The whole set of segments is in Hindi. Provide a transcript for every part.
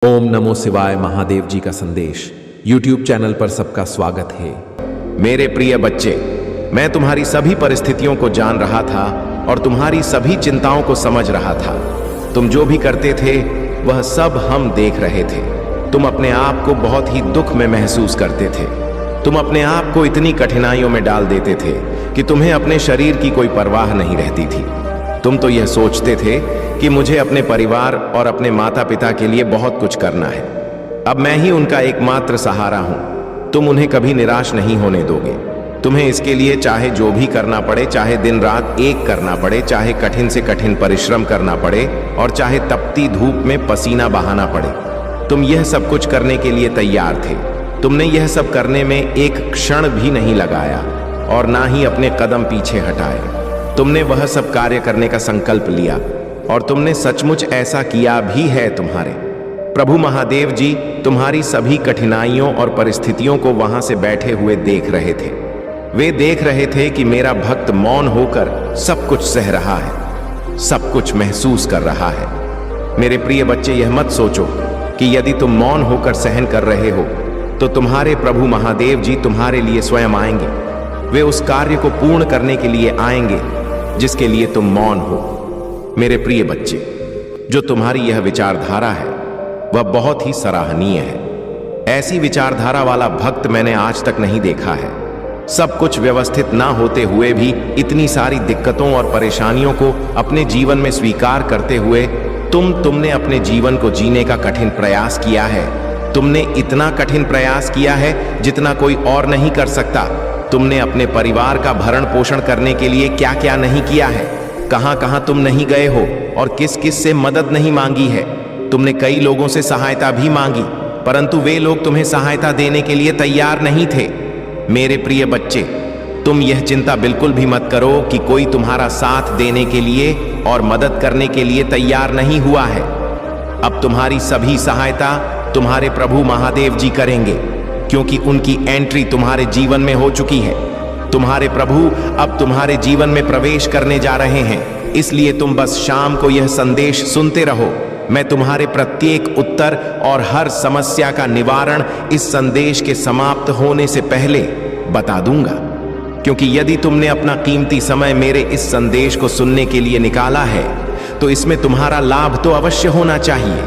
ओम नमो शिवाय महादेव जी का संदेश YouTube चैनल पर सबका स्वागत है। मेरे प्रिय बच्चे, मैं तुम्हारी सभी परिस्थितियों को जान रहा था और तुम्हारी सभी चिंताओं को समझ रहा था। तुम जो भी करते थे वह सब हम देख रहे थे। तुम अपने आप को बहुत ही दुख में महसूस करते थे। तुम अपने आप को इतनी कठिनाइयों में डाल देते थे कि तुम्हें अपने शरीर की कोई परवाह नहीं रहती थी। तुम तो यह सोचते थे कि मुझे अपने परिवार और अपने माता पिता के लिए बहुत कुछ करना है। अब मैं ही उनका एकमात्र सहारा हूं। तुम उन्हें कभी निराश नहीं होने दोगे। तुम्हें इसके लिए चाहे जो भी करना पड़े, चाहे दिन रात एक करना पड़े, चाहे कठिन से कठिन परिश्रम करना पड़े और चाहे तपती धूप में पसीना बहाना पड़े, तुम यह सब कुछ करने के लिए तैयार थे। तुमने यह सब करने में एक क्षण भी नहीं लगाया और ना ही अपने कदम पीछे हटाए। तुमने वह सब कार्य करने का संकल्प लिया और तुमने सचमुच ऐसा किया भी है। तुम्हारे प्रभु महादेव जी तुम्हारी सभी कठिनाइयों और परिस्थितियों को वहां से बैठे हुए देख रहे थे। वे देख रहे थे कि मेरा भक्त मौन होकर सब कुछ सह रहा है, सब कुछ महसूस कर रहा है। मेरे प्रिय बच्चे, यह मत सोचो कि यदि तुम मौन होकर सहन कर रहे हो तो तुम्हारे प्रभु महादेव जी तुम्हारे लिए स्वयं आएंगे। वे उस कार्य को पूर्ण करने के लिए आएंगे जिसके लिए तुम मौन हो। मेरे प्रिय बच्चे, जो तुम्हारी यह विचारधारा है वह बहुत ही सराहनीय है। ऐसी विचारधारा वाला भक्त मैंने आज तक नहीं देखा है। सब कुछ व्यवस्थित ना होते हुए भी इतनी सारी दिक्कतों और परेशानियों को अपने जीवन में स्वीकार करते हुए तुमने अपने जीवन को जीने का कठिन प्रयास किया है। तुमने इतना कठिन प्रयास किया है जितना कोई और नहीं कर सकता। तुमने अपने परिवार का भरण पोषण करने के लिए क्या क्या नहीं किया है, कहां कहां तुम नहीं गए हो और किस किस से मदद नहीं मांगी है। तुमने कई लोगों से सहायता भी मांगी, परंतु वे लोग तुम्हें सहायता देने के लिए तैयार नहीं थे। मेरे प्रिय बच्चे, तुम यह चिंता बिल्कुल भी मत करो कि कोई तुम्हारा साथ देने के लिए और मदद करने के लिए तैयार नहीं हुआ है। अब तुम्हारी सभी सहायता तुम्हारे प्रभु महादेव जी करेंगे, क्योंकि उनकी एंट्री तुम्हारे जीवन में हो चुकी है। तुम्हारे प्रभु अब तुम्हारे जीवन में प्रवेश करने जा रहे हैं। इसलिए तुम बस शाम को यह संदेश सुनते रहो। मैं तुम्हारे प्रत्येक उत्तर और हर समस्या का निवारण इस संदेश के समाप्त होने से पहले बता दूंगा, क्योंकि यदि तुमने अपना कीमती समय मेरे इस संदेश को सुनने के लिए निकाला है तो इसमें तुम्हारा लाभ तो अवश्य होना चाहिए।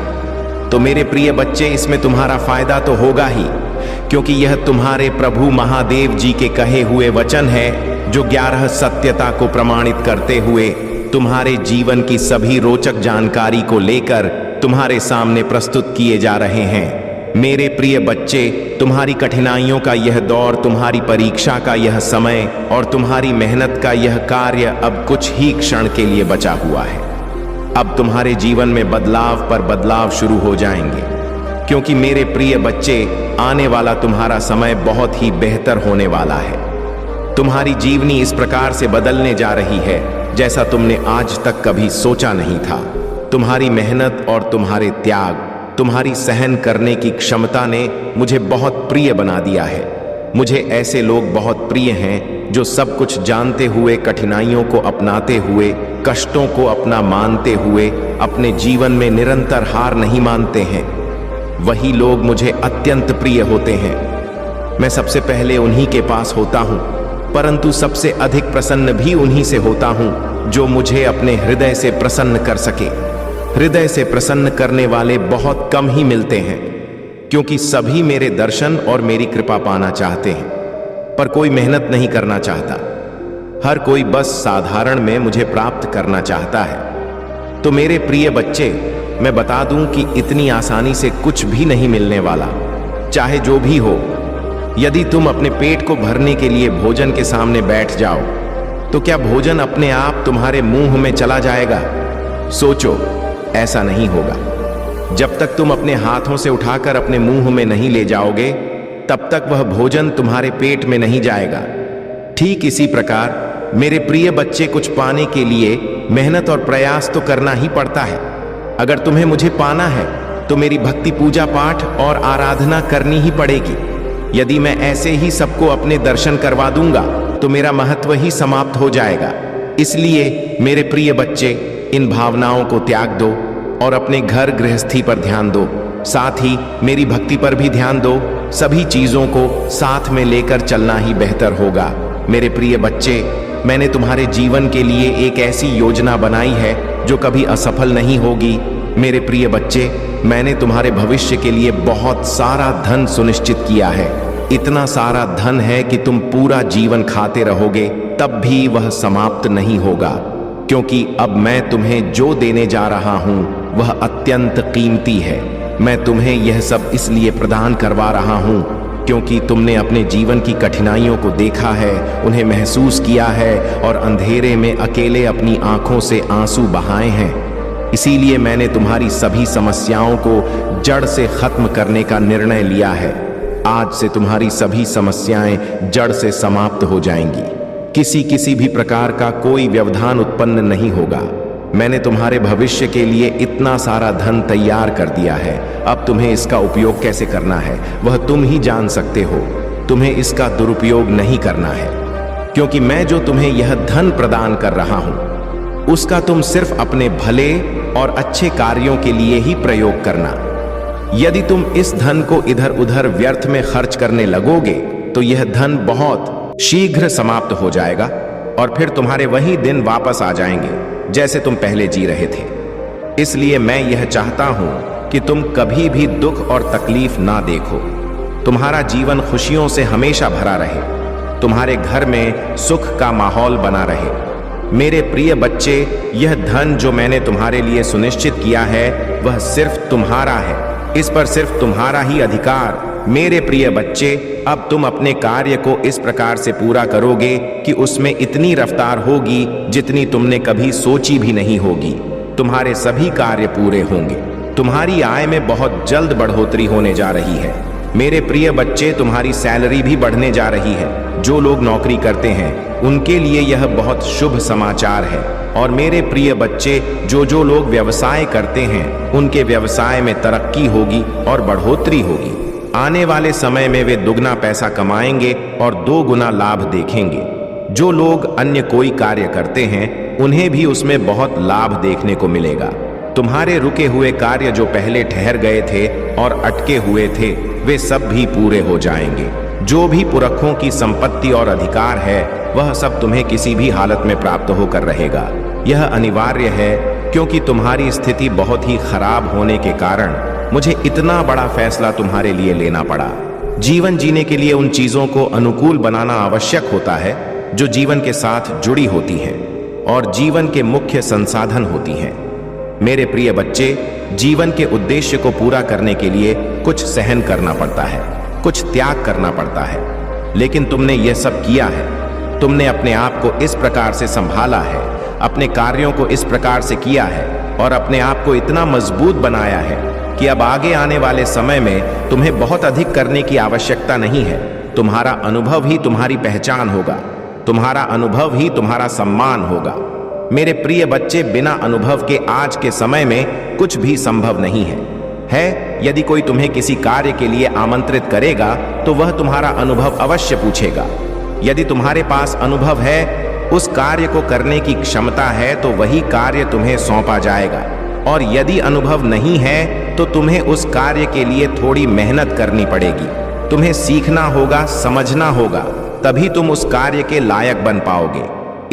तो मेरे प्रिय बच्चे, इसमें तुम्हारा फायदा तो होगा ही, क्योंकि यह तुम्हारे प्रभु महादेव जी के कहे हुए वचन है जो 11 सत्यता को प्रमाणित करते हुए तुम्हारे जीवन की सभी रोचक जानकारी को लेकर तुम्हारे सामने प्रस्तुत किए जा रहे हैं। मेरे प्रिय बच्चे, तुम्हारी कठिनाइयों का यह दौर, तुम्हारी परीक्षा का यह समय और तुम्हारी मेहनत का यह कार्य अब कुछ ही क्षण के लिए बचा हुआ है। अब तुम्हारे जीवन में बदलाव पर बदलाव शुरू हो जाएंगे, क्योंकि मेरे प्रिय बच्चे, आने वाला तुम्हारा समय बहुत ही बेहतर होने वाला है। तुम्हारी जीवनी इस प्रकार से बदलने जा रही है जैसा तुमने आज तक कभी सोचा नहीं था। तुम्हारी मेहनत और तुम्हारे त्याग, तुम्हारी सहन करने की क्षमता ने मुझे बहुत प्रिय बना दिया है। मुझे ऐसे लोग बहुत प्रिय हैं जो सब कुछ जानते हुए, कठिनाइयों को अपनाते हुए, कष्टों को अपना मानते हुए अपने जीवन में निरंतर हार नहीं मानते हैं। वही लोग मुझे अत्यंत प्रिय होते हैं। मैं सबसे पहले उन्हीं के पास होता हूं, परंतु सबसे अधिक प्रसन्न भी उन्हीं से होता हूं जो मुझे अपने हृदय से प्रसन्न कर सके। हृदय से प्रसन्न करने वाले बहुत कम ही मिलते हैं, क्योंकि सभी मेरे दर्शन और मेरी कृपा पाना चाहते हैं, पर कोई मेहनत नहीं करना चाहता। हर कोई बस साधारण में मुझे प्राप्त करना चाहता है। तो मेरे प्रिय बच्चे, मैं बता दूं कि इतनी आसानी से कुछ भी नहीं मिलने वाला, चाहे जो भी हो। यदि तुम अपने पेट को भरने के लिए भोजन के सामने बैठ जाओ तो क्या भोजन अपने आप तुम्हारे मुंह में चला जाएगा? सोचो, ऐसा नहीं होगा। जब तक तुम अपने हाथों से उठाकर अपने मुंह में नहीं ले जाओगे, तब तक वह भोजन तुम्हारे पेट में नहीं जाएगा। ठीक इसी प्रकार मेरे प्रिय बच्चे, कुछ पाने के लिए मेहनत और प्रयास तो करना ही पड़ता है। अगर तुम्हें मुझे पाना है तो मेरी भक्ति, पूजा पाठ और आराधना करनी ही पड़ेगी। यदि मैं ऐसे ही सबको अपने दर्शन करवा दूंगा तो मेरा महत्व ही समाप्त हो जाएगा। इसलिए मेरे प्रिय बच्चे, इन भावनाओं को त्याग दो और अपने घर गृहस्थी पर ध्यान दो। साथ ही मेरी भक्ति पर भी ध्यान दो। सभी चीजों को साथ में लेकर चलना ही बेहतर होगा। मेरे प्रिय बच्चे, मैंने तुम्हारे जीवन के लिए एक ऐसी योजना बनाई है जो कभी असफल नहीं होगी। मेरे प्रिय बच्चे, मैंने तुम्हारे भविष्य के लिए बहुत सारा धन सुनिश्चित किया है। इतना सारा धन है कि तुम पूरा जीवन खाते रहोगे तब भी वह समाप्त नहीं होगा, क्योंकि अब मैं तुम्हें जो देने जा रहा हूं वह अत्यंत कीमती है। मैं तुम्हें यह सब इसलिए प्रदान करवा रहा हूं क्योंकि तुमने अपने जीवन की कठिनाइयों को देखा है, उन्हें महसूस किया है और अंधेरे में अकेले अपनी आंखों से आंसू बहाए हैं। इसीलिए मैंने तुम्हारी सभी समस्याओं को जड़ से खत्म करने का निर्णय लिया है। आज से तुम्हारी सभी समस्याएं जड़ से समाप्त हो जाएंगी। किसी भी प्रकार का कोई व्यवधान उत्पन्न नहीं होगा। मैंने तुम्हारे भविष्य के लिए इतना सारा धन तैयार कर दिया है। अब तुम्हें इसका उपयोग कैसे करना है वह तुम ही जान सकते हो। तुम्हें इसका दुरुपयोग नहीं करना है, क्योंकि मैं जो तुम्हें यह धन प्रदान कर रहा हूं उसका तुम सिर्फ अपने भले और अच्छे कार्यों के लिए ही प्रयोग करना। यदि तुम इस धन को इधर उधर व्यर्थ में खर्च करने लगोगे तो यह धन बहुत शीघ्र समाप्त हो जाएगा और फिर तुम्हारे वही दिन वापस आ जाएंगे जैसे तुम पहले जी रहे थे। इसलिए मैं यह चाहता हूं कि तुम कभी भी दुख और तकलीफ ना देखो। तुम्हारा जीवन खुशियों से हमेशा भरा रहे। तुम्हारे घर में सुख का माहौल बना रहे। मेरे प्रिय बच्चे, यह धन जो मैंने तुम्हारे लिए सुनिश्चित किया है वह सिर्फ तुम्हारा है। इस पर सिर्फ तुम्हारा ही अधिकार। मेरे प्रिय बच्चे, अब तुम अपने कार्य को इस प्रकार से पूरा करोगे कि उसमें इतनी रफ्तार होगी जितनी तुमने कभी सोची भी नहीं होगी। तुम्हारे सभी कार्य पूरे होंगे। तुम्हारी आय में बहुत जल्द बढ़ोतरी होने जा रही है। मेरे प्रिय बच्चे, तुम्हारी सैलरी भी बढ़ने जा रही है। जो लोग नौकरी करते हैं उनके लिए यह बहुत शुभ समाचार है। और मेरे प्रिय बच्चे, जो लोग व्यवसाय करते हैं उनके व्यवसाय में तरक्की होगी और बढ़ोतरी होगी। आने वाले समय में वे दुगना पैसा कमाएंगे और 2 गुना लाभ देखेंगे। जो लोग अन्य कोई कार्य करते हैं उन्हें भी उसमें बहुत लाभ देखने को मिलेगा। तुम्हारे रुके हुए कार्य जो पहले ठहर गए थे और अटके हुए थे वे सब भी पूरे हो जाएंगे। जो भी पुरखों की संपत्ति और अधिकार है वह सब तुम्हें किसी भी हालत में प्राप्त होकर रहेगा। यह अनिवार्य है, क्योंकि तुम्हारी स्थिति बहुत ही खराब होने के कारण मुझे इतना बड़ा फैसला तुम्हारे लिए लेना पड़ा। जीवन जीने के लिए उन चीजों को अनुकूल बनाना आवश्यक होता है जो जीवन के साथ जुड़ी होती हैं और जीवन के मुख्य संसाधन होती हैं। मेरे प्रिय बच्चे, जीवन के उद्देश्य को पूरा करने के लिए कुछ सहन करना पड़ता है, कुछ त्याग करना पड़ता है। लेकिन तुमने यह सब किया है। तुमने अपने आप को इस प्रकार से संभाला है, अपने कार्यों को इस प्रकार से किया है और अपने आप को इतना मजबूत बनाया है कि अब आगे आने वाले समय में तुम्हें बहुत अधिक करने की आवश्यकता नहीं है। तुम्हारा अनुभव ही तुम्हारी पहचान होगा। तुम्हारा अनुभव ही तुम्हारा सम्मान होगा। मेरे प्रिय बच्चे, बिना अनुभव के आज के समय में कुछ भी संभव नहीं है। यदि कोई तुम्हें किसी कार्य के लिए आमंत्रित करेगा तो वह तुम्हारा अनुभव अवश्य पूछेगा। यदि तुम्हारे पास अनुभव है, उस कार्य को करने की क्षमता है, तो वही कार्य तुम्हें सौंपा जाएगा। और यदि अनुभव नहीं है तो तुम्हें उस कार्य के लिए थोड़ी मेहनत करनी पड़ेगी। तुम्हें सीखना होगा, समझना होगा, तभी तुम उस कार्य के लायक बन पाओगे।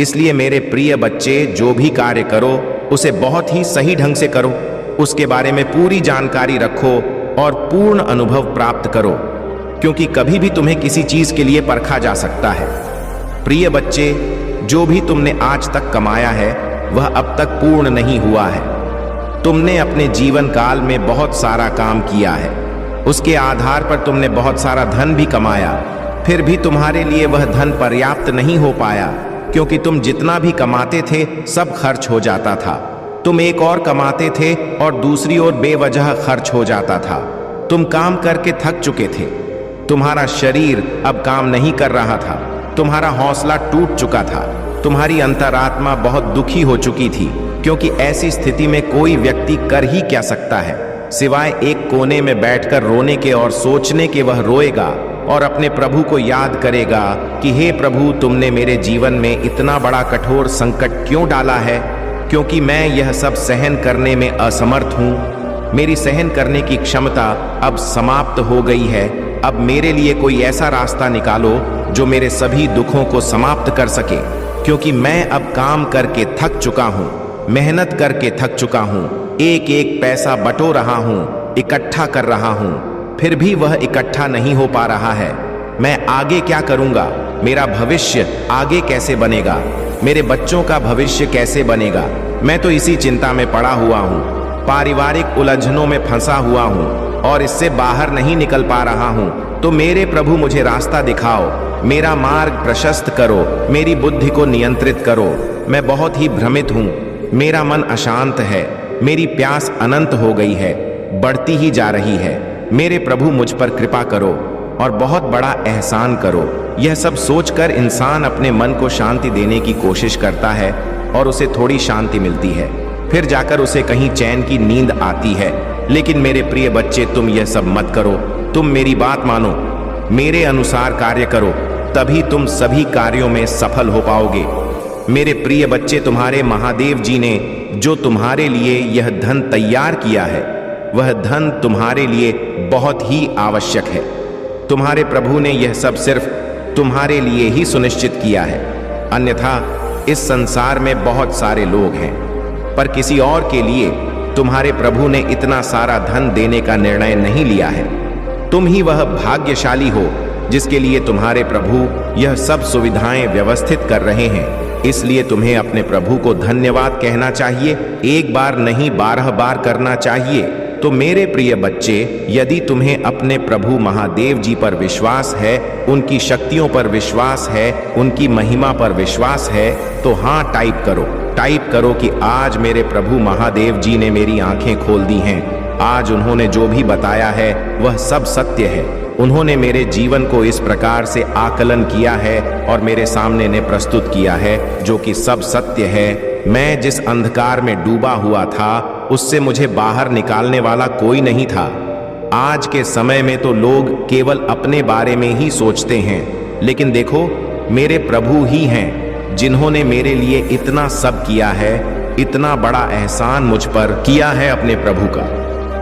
इसलिए मेरे प्रिय बच्चे, जो भी कार्य करो उसे बहुत ही सही ढंग से करो। उसके बारे में पूरी जानकारी रखो और पूर्ण अनुभव प्राप्त करो, क्योंकि कभी भी तुम्हें किसी चीज के लिए परखा जा सकता है। प्रिय बच्चे, जो भी तुमने आज तक कमाया है वह अब तक पूर्ण नहीं हुआ है। तुमने अपने जीवन काल में बहुत सारा काम किया है। उसके आधार पर तुमने बहुत सारा धन भी कमाया। फिर भी तुम्हारे लिए वह धन पर्याप्त नहीं हो पाया, क्योंकि तुम जितना भी कमाते थे सब खर्च हो जाता था। तुम एक और कमाते थे और दूसरी ओर बेवजह खर्च हो जाता था। तुम काम करके थक चुके थे। तुम्हारा शरीर अब काम नहीं कर रहा था। तुम्हारा हौसला टूट चुका था। तुम्हारी अंतरात्मा बहुत दुखी हो चुकी थी, क्योंकि ऐसी स्थिति में कोई व्यक्ति कर ही क्या सकता है सिवाय एक कोने में बैठकर रोने के और सोचने के। वह रोएगा और अपने प्रभु को याद करेगा कि हे प्रभु, तुमने मेरे जीवन में इतना बड़ा कठोर संकट क्यों डाला है, क्योंकि मैं यह सब सहन करने में असमर्थ हूँ। मेरी सहन करने की क्षमता अब समाप्त हो गई है। अब मेरे लिए कोई ऐसा रास्ता निकालो जो मेरे सभी दुखों को समाप्त कर सके, क्योंकि मैं अब काम करके थक चुका हूँ, मेहनत करके थक चुका हूँ, एक एक पैसा बटो रहा हूँ, इकट्ठा कर रहा हूँ, फिर भी वह इकट्ठा नहीं हो पा रहा है। मैं आगे क्या करूँगा? मेरा भविष्य आगे कैसे बनेगा? मेरे बच्चों का भविष्य कैसे बनेगा? मैं तो इसी चिंता में पड़ा हुआ हूँ, पारिवारिक उलझनों में फंसा हुआ हूँ और इससे बाहर नहीं निकल पा रहा हूँ। तो मेरे प्रभु मुझे रास्ता दिखाओ, मेरा मार्ग प्रशस्त करो, मेरी बुद्धि को नियंत्रित करो। मैं बहुत ही भ्रमित हूँ, मेरा मन अशांत है, मेरी प्यास अनंत हो गई है, बढ़ती ही जा रही है। मेरे प्रभु मुझ पर कृपा करो और बहुत बड़ा एहसान करो। यह सब सोचकर इंसान अपने मन को शांति देने की कोशिश करता है और उसे थोड़ी शांति मिलती है, फिर जाकर उसे कहीं चैन की नींद आती है। लेकिन मेरे प्रिय बच्चे, तुम यह सब मत करो, तुम मेरी बात मानो, मेरे अनुसार कार्य करो, तभी तुम सभी कार्यों में सफल हो पाओगे। मेरे प्रिय बच्चे, तुम्हारे महादेव जी ने जो तुम्हारे लिए यह धन तैयार किया है, वह धन तुम्हारे लिए बहुत ही आवश्यक है। तुम्हारे प्रभु ने यह सब सिर्फ तुम्हारे लिए ही सुनिश्चित किया है, अन्यथा इस संसार में बहुत सारे लोग हैं, पर किसी और के लिए तुम्हारे प्रभु ने इतना सारा धन देने का निर्णय नहीं लिया है। तुम ही वह भाग्यशाली हो जिसके लिए तुम्हारे प्रभु यह सब सुविधाएं व्यवस्थित कर रहे हैं। इसलिए तुम्हें अपने प्रभु को धन्यवाद कहना चाहिए, एक बार नहीं 12 बार करना चाहिए। तो मेरे प्रिय बच्चे, यदि तुम्हें अपने प्रभु महादेव जी पर विश्वास है, उनकी शक्तियों पर विश्वास है, उनकी महिमा पर विश्वास है, तो हाँ टाइप करो कि आज मेरे प्रभु महादेव जी ने मेरी आंखें खोल दी हैं। आज उन्होंने जो भी बताया है वह सब सत्य है। उन्होंने मेरे जीवन को इस प्रकार से आकलन किया है और मेरे सामने ने प्रस्तुत किया है, जो कि सब सत्य है। मैं जिस अंधकार में डूबा हुआ था, उससे मुझे बाहर निकालने वाला कोई नहीं था। आज के समय में तो लोग केवल अपने बारे में ही सोचते हैं, लेकिन देखो, मेरे प्रभु ही हैं जिन्होंने मेरे लिए इतना सब किया है, इतना बड़ा एहसान मुझ पर किया है अपने प्रभु का।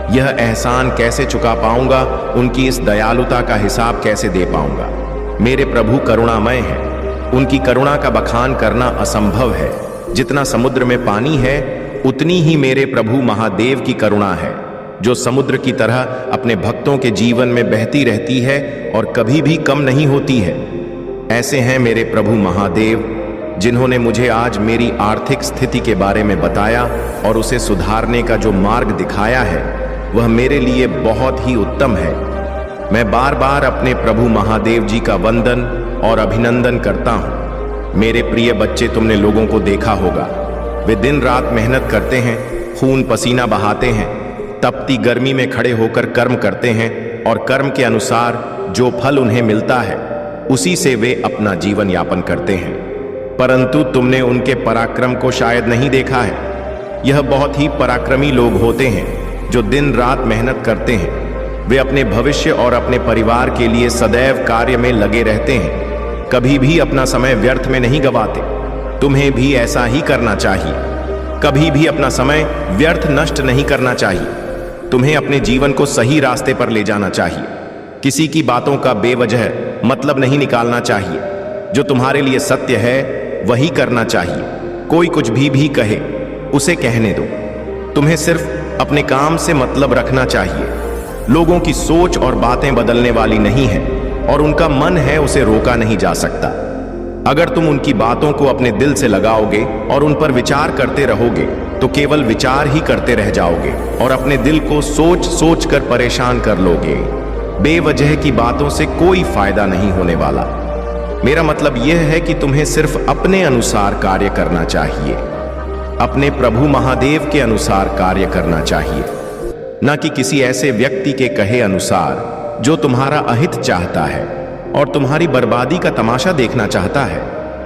यह एहसान कैसे चुका पाऊंगा? उनकी इस दयालुता का हिसाब कैसे दे पाऊंगा? मेरे प्रभु करुणामय हैं, उनकी करुणा का बखान करना असंभव है। जितना समुद्र में पानी है, उतनी ही मेरे प्रभु महादेव की करुणा है, जो समुद्र की तरह अपने भक्तों के जीवन में बहती रहती है और कभी भी कम नहीं होती है। ऐसे हैं मेरे प्रभु महादेव, जिन्होंने मुझे आज मेरी आर्थिक स्थिति के बारे में बताया और उसे सुधारने का जो मार्ग दिखाया है, वह मेरे लिए बहुत ही उत्तम है। मैं बार बार अपने प्रभु महादेव जी का वंदन और अभिनंदन करता हूँ। मेरे प्रिय बच्चे, तुमने लोगों को देखा होगा, वे दिन रात मेहनत करते हैं, खून पसीना बहाते हैं, तपती गर्मी में खड़े होकर कर्म करते हैं और कर्म के अनुसार जो फल उन्हें मिलता है, उसी से वे अपना जीवन यापन करते हैं। परंतु तुमने उनके पराक्रम को शायद नहीं देखा है। यह बहुत ही पराक्रमी लोग होते हैं जो दिन रात मेहनत करते हैं। वे अपने भविष्य और अपने परिवार के लिए सदैव कार्य में लगे रहते हैं, कभी भी अपना समय व्यर्थ में नहीं गवाते। तुम्हें भी ऐसा ही करना चाहिए, कभी भी अपना समय व्यर्थ नष्ट नहीं करना चाहिए। तुम्हें अपने जीवन को सही रास्ते पर ले जाना चाहिए। किसी की बातों का बेवजह मतलब नहीं निकालना चाहिए। जो तुम्हारे लिए सत्य है वही करना चाहिए। कोई कुछ भी कहे, उसे कहने दो। तुम्हें सिर्फ अपने काम से मतलब रखना चाहिए। लोगों की सोच और बातें बदलने वाली नहीं है और उनका मन है, उसे रोका नहीं जा सकता। अगर तुम उनकी बातों को अपने दिल से लगाओगे और उन पर विचार करते रहोगे, तो केवल विचार ही करते रह जाओगे और अपने दिल को सोच सोच कर परेशान कर लोगे। बेवजह की बातों से कोई फायदा नहीं होने वाला। मेरा मतलब यह है कि तुम्हें सिर्फ अपने अनुसार कार्य करना चाहिए, अपने प्रभु महादेव के अनुसार कार्य करना चाहिए, न कि किसी ऐसे व्यक्ति के कहे अनुसार जो तुम्हारा अहित चाहता है और तुम्हारी बर्बादी का तमाशा देखना चाहता है।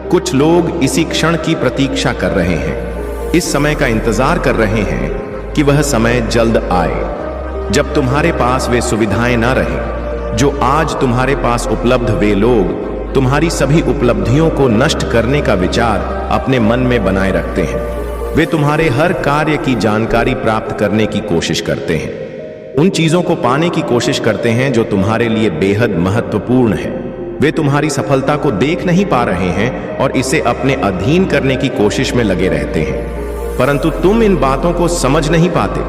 कुछ लोग इसी क्षण की प्रतीक्षा कर रहे हैं, इस समय का इंतजार कर रहे हैं कि वह समय जल्द आए, जब तुम्हारे पास वे सुविधाएं ना रहे जो आज तुम्हारे पास उपलब्ध। वे लोग तुम्हारी सभी उपलब्धियों को नष्ट करने का विचार अपने मन में बनाए रखते हैं। वे तुम्हारे हर कार्य की जानकारी प्राप्त करने की कोशिश करते हैं, उन चीजों को पाने की कोशिश करते हैं जो तुम्हारे लिए बेहद महत्वपूर्ण है। वे तुम्हारी सफलता को देख नहीं पा रहे हैं और इसे अपने अधीन करने की कोशिश में लगे रहते हैं, परंतु तुम इन बातों को समझ नहीं पाते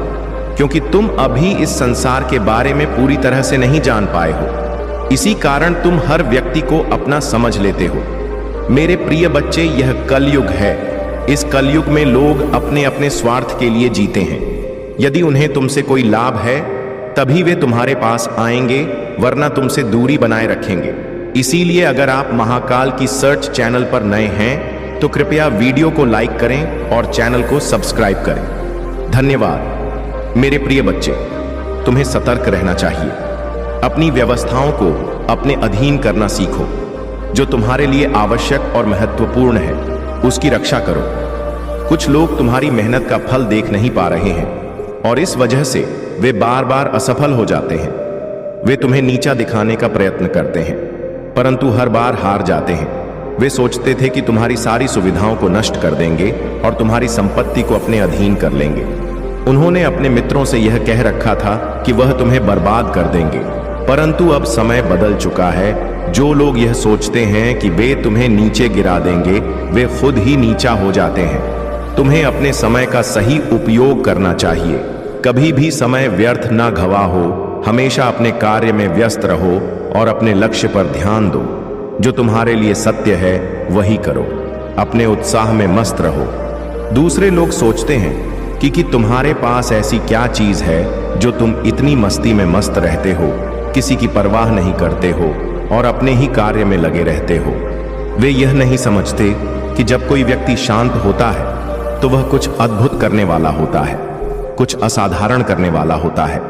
क्योंकि तुम अभी इस संसार के बारे में पूरी तरह से नहीं जान पाए हो। इसी कारण तुम हर व्यक्ति को अपना समझ लेते हो। मेरे प्रिय बच्चे, यह कलयुग है। इस कलयुग में लोग अपने अपने स्वार्थ के लिए जीते हैं। यदि उन्हें तुमसे कोई लाभ है तभी वे तुम्हारे पास आएंगे, वरना तुमसे दूरी बनाए रखेंगे। इसीलिए अगर आप महाकाल की सर्च चैनल पर नए हैं तो कृपया वीडियो को लाइक करें और चैनल को सब्सक्राइब करें। धन्यवाद। मेरे प्रिय बच्चे, तुम्हें सतर्क रहना चाहिए। अपनी व्यवस्थाओं को अपने अधीन करना सीखो। जो तुम्हारे लिए आवश्यक और महत्वपूर्ण है उसकी रक्षा करो। कुछ लोग तुम्हारी मेहनत का फल देख नहीं पा रहे हैं और इस वजह से वे बार बार असफल हो जाते हैं। वे तुम्हें नीचा दिखाने का प्रयत्न करते हैं परंतु हर बार हार जाते हैं। वे सोचते थे कि तुम्हारी सारी सुविधाओं को नष्ट कर देंगे और तुम्हारी संपत्ति को अपने अधीन कर लेंगे। उन्होंने अपने मित्रों से यह कह रखा था कि वह तुम्हें बर्बाद कर देंगे, परंतु अब समय बदल चुका है। जो लोग यह सोचते हैं कि वे तुम्हें नीचे गिरा देंगे, वे खुद ही नीचा हो जाते हैं। तुम्हें अपने समय का सही उपयोग करना चाहिए। कभी भी समय व्यर्थ ना गवा हो। हमेशा अपने कार्य में व्यस्त रहो और अपने लक्ष्य पर ध्यान दो। जो तुम्हारे लिए सत्य है वही करो। अपने उत्साह में मस्त रहो। दूसरे लोग सोचते हैं कि तुम्हारे पास ऐसी क्या चीज है जो तुम इतनी मस्ती में मस्त रहते हो, किसी की परवाह नहीं करते हो और अपने ही कार्य में लगे रहते हो। वे यह नहीं समझते कि जब कोई व्यक्ति शांत होता है तो वह कुछ अद्भुत करने वाला होता है, कुछ असाधारण करने वाला होता है।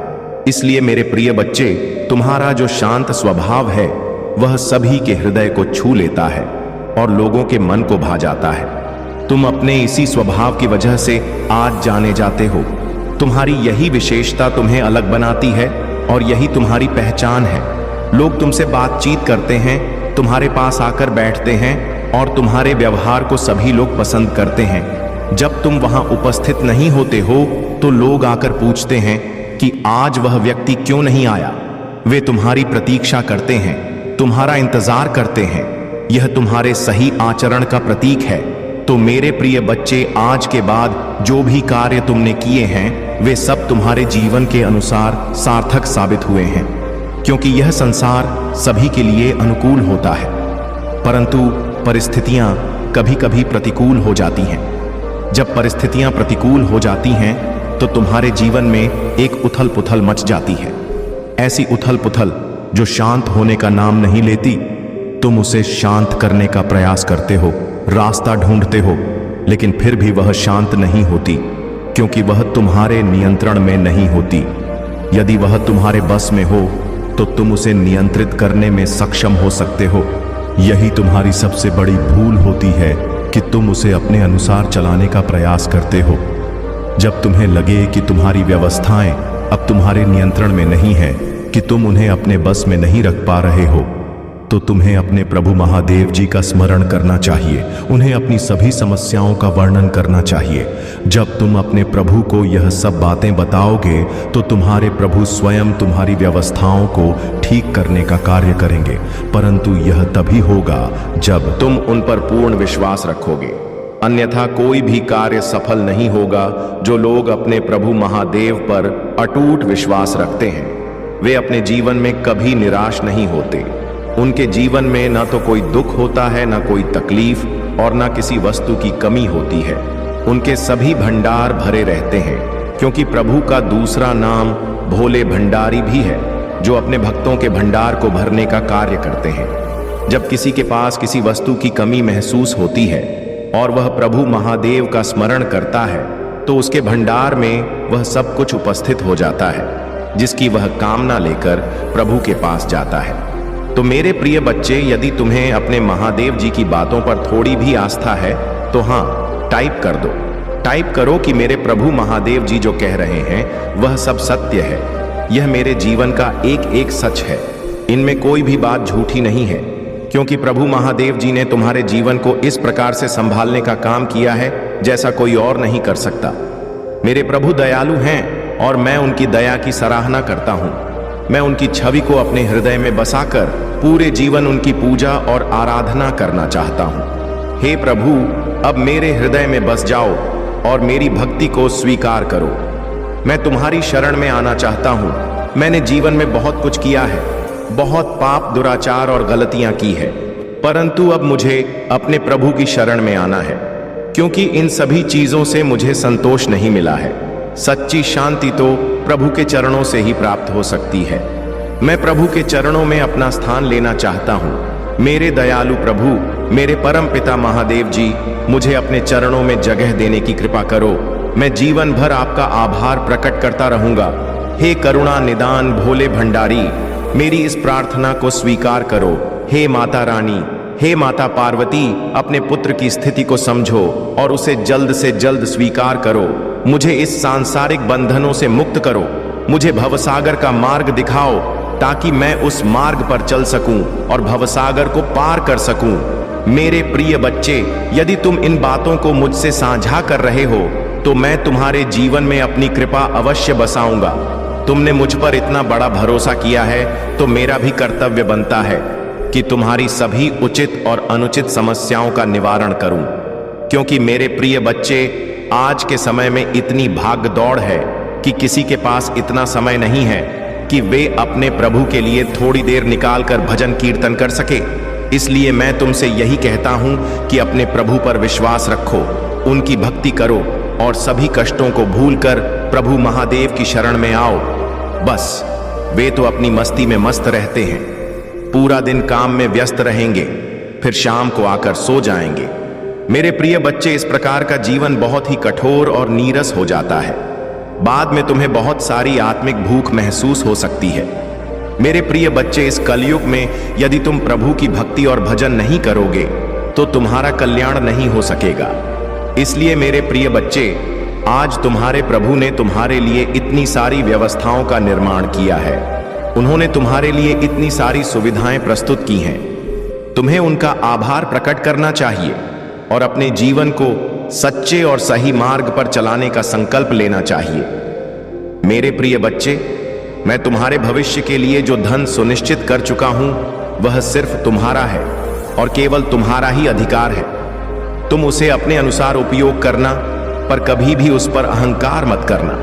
इसलिए मेरे प्रिय बच्चे, तुम्हारा जो शांत स्वभाव है वह सभी के हृदय को छू लेता है और लोगों के मन को भा जाता है। तुम अपने इसी स्वभाव की वजह से आज जाने जाते हो। तुम्हारी यही विशेषता तुम्हें अलग बनाती है और यही तुम्हारी पहचान है। लोग तुमसे बातचीत करते हैं, तुम्हारे पास आकर बैठते हैं और तुम्हारे व्यवहार को सभी लोग पसंद करते हैं। जब तुम वहां उपस्थित नहीं होते हो तो लोग आकर पूछते हैं कि आज वह व्यक्ति क्यों नहीं आया। वे तुम्हारी प्रतीक्षा करते हैं, तुम्हारा इंतजार करते हैं। यह तुम्हारे सही आचरण का प्रतीक है। तो मेरे प्रिय बच्चे, आज के बाद जो भी कार्य तुमने किए हैं वे सब तुम्हारे जीवन के अनुसार सार्थक साबित हुए हैं, क्योंकि यह संसार सभी के लिए अनुकूल होता है, परंतु परिस्थितियां कभी कभी प्रतिकूल हो जाती हैं। जब परिस्थितियां प्रतिकूल हो जाती हैं तो तुम्हारे जीवन में एक उथल पुथल मच जाती है। ऐसी उथल पुथल जो शांत होने का नाम नहीं लेती। तुम उसे शांत करने का प्रयास करते हो, रास्ता ढूंढते हो, लेकिन फिर भी वह शांत नहीं होती, क्योंकि वह तुम्हारे नियंत्रण में नहीं होती। यदि वह तुम्हारे बस में हो तो तुम उसे नियंत्रित करने में सक्षम हो सकते हो। यही तुम्हारी सबसे बड़ी भूल होती है कि तुम उसे अपने अनुसार चलाने का प्रयास करते हो। जब तुम्हें लगे कि तुम्हारी व्यवस्थाएं अब तुम्हारे नियंत्रण में नहीं है, कि तुम उन्हें अपने बस में नहीं रख पा रहे हो, तो तुम्हें अपने प्रभु महादेव जी का स्मरण करना चाहिए। उन्हें अपनी सभी समस्याओं का वर्णन करना चाहिए। जब तुम अपने प्रभु को यह सब बातें बताओगे तो तुम्हारे प्रभु स्वयं तुम्हारी व्यवस्थाओं को ठीक करने का कार्य करेंगे, परंतु यह तभी होगा जब तुम उन पर पूर्ण विश्वास रखोगे। अन्यथा कोई भी कार्य सफल नहीं होगा। जो लोग अपने प्रभु महादेव पर अटूट विश्वास रखते हैं वे अपने जीवन में कभी निराश नहीं होते। उनके जीवन में ना तो कोई दुख होता है, ना कोई तकलीफ और ना किसी वस्तु की कमी होती है। उनके सभी भंडार भरे रहते हैं, क्योंकि प्रभु का दूसरा नाम भोले भंडारी भी है, जो अपने भक्तों के भंडार को भरने का कार्य करते हैं। जब किसी के पास किसी वस्तु की कमी महसूस होती है और वह प्रभु महादेव का स्मरण करता है तो उसके भंडार में वह सब कुछ उपस्थित हो जाता है जिसकी वह कामना लेकर प्रभु के पास जाता है। तो मेरे प्रिय बच्चे, यदि तुम्हें अपने महादेव जी की बातों पर थोड़ी भी आस्था है तो हाँ, टाइप कर दो। टाइप करो कि मेरे प्रभु महादेव जी जो कह रहे हैं वह सब सत्य है। यह मेरे जीवन का एक एक सच है। इनमें कोई भी बात झूठी नहीं है, क्योंकि प्रभु महादेव जी ने तुम्हारे जीवन को इस प्रकार से संभालने का काम किया है जैसा कोई और नहीं कर सकता। मेरे प्रभु दयालु हैं और मैं उनकी दया की सराहना करता हूँ। मैं उनकी छवि को अपने हृदय में बसाकर पूरे जीवन उनकी पूजा और आराधना करना चाहता हूँ। हे प्रभु, अब मेरे हृदय में बस जाओ और मेरी भक्ति को स्वीकार करो। मैं तुम्हारी शरण में आना चाहता हूँ। मैंने जीवन में बहुत कुछ किया है, बहुत पाप, दुराचार और गलतियां की है, परंतु अब मुझे अपने प्रभु की शरण में आना है, क्योंकि इन सभी चीजों से मुझे संतोष नहीं मिला है। सच्ची शांति तो प्रभु के चरणों से ही प्राप्त हो सकती है। मैं प्रभु के चरणों में अपना स्थान लेना चाहता हूँ। मेरे दयालु प्रभु, मेरे परम पिता महादेव जी, मुझे अपने चरणों में जगह देने की कृपा करो। मैं जीवन भर आपका आभार प्रकट करता रहूंगा। हे करुणा निदान भोले भंडारी, मेरी इस प्रार्थना को स्वीकार करो। हे माता रानी, हे माता पार्वती, अपने पुत्र की स्थिति को समझो और उसे जल्द से जल्द स्वीकार करो। मुझे इस सांसारिक बंधनों से मुक्त करो। मुझे भवसागर का मार्ग दिखाओ ताकि मैं उस मार्ग पर चल सकूं और भवसागर को पार कर सकूं। मेरे प्रिय बच्चे, यदि तुम इन बातों को मुझसे साझा कर रहे हो तो मैं तुम्हारे जीवन में अपनी कृपा अवश्य बसाऊंगा। तुमने मुझ पर इतना बड़ा भरोसा किया है तो मेरा भी कर्तव्य बनता है कि तुम्हारी सभी उचित और अनुचित समस्याओं का निवारण करूं, क्योंकि मेरे प्रिय बच्चे, आज के समय में इतनी भाग दौड़ है कि किसी के पास इतना समय नहीं है कि वे अपने प्रभु के लिए थोड़ी देर निकालकर भजन कीर्तन कर सके। इसलिए मैं तुमसे यही कहता हूं कि अपने प्रभु पर विश्वास रखो, उनकी भक्ति करो और सभी कष्टों को भूलकर प्रभु महादेव की शरण में आओ। बस वे तो अपनी मस्ती में मस्त रहते हैं, पूरा दिन काम में व्यस्त रहेंगे, फिर शाम को आकर सो जाएंगे। मेरे प्रिय बच्चे, इस प्रकार का जीवन बहुत ही कठोर और नीरस हो जाता है। बाद में तुम्हें बहुत सारी आत्मिक भूख महसूस हो सकती है। मेरे प्रिय बच्चे, इस कलयुग में यदि तुम प्रभु की भक्ति और भजन नहीं करोगे तो तुम्हारा कल्याण नहीं हो सकेगा। इसलिए मेरे प्रिय बच्चे, आज तुम्हारे प्रभु ने तुम्हारे लिए इतनी सारी व्यवस्थाओं का निर्माण किया है। उन्होंने तुम्हारे लिए इतनी सारी सुविधाएं प्रस्तुत की हैं। तुम्हें उनका आभार प्रकट करना चाहिए और अपने जीवन को सच्चे और सही मार्ग पर चलाने का संकल्प लेना चाहिए। मेरे प्रिय बच्चे, मैं तुम्हारे भविष्य के लिए जो धन सुनिश्चित कर चुका हूं वह सिर्फ तुम्हारा है और केवल तुम्हारा ही अधिकार है। तुम उसे अपने अनुसार उपयोग करना, पर कभी भी उस पर अहंकार मत करना।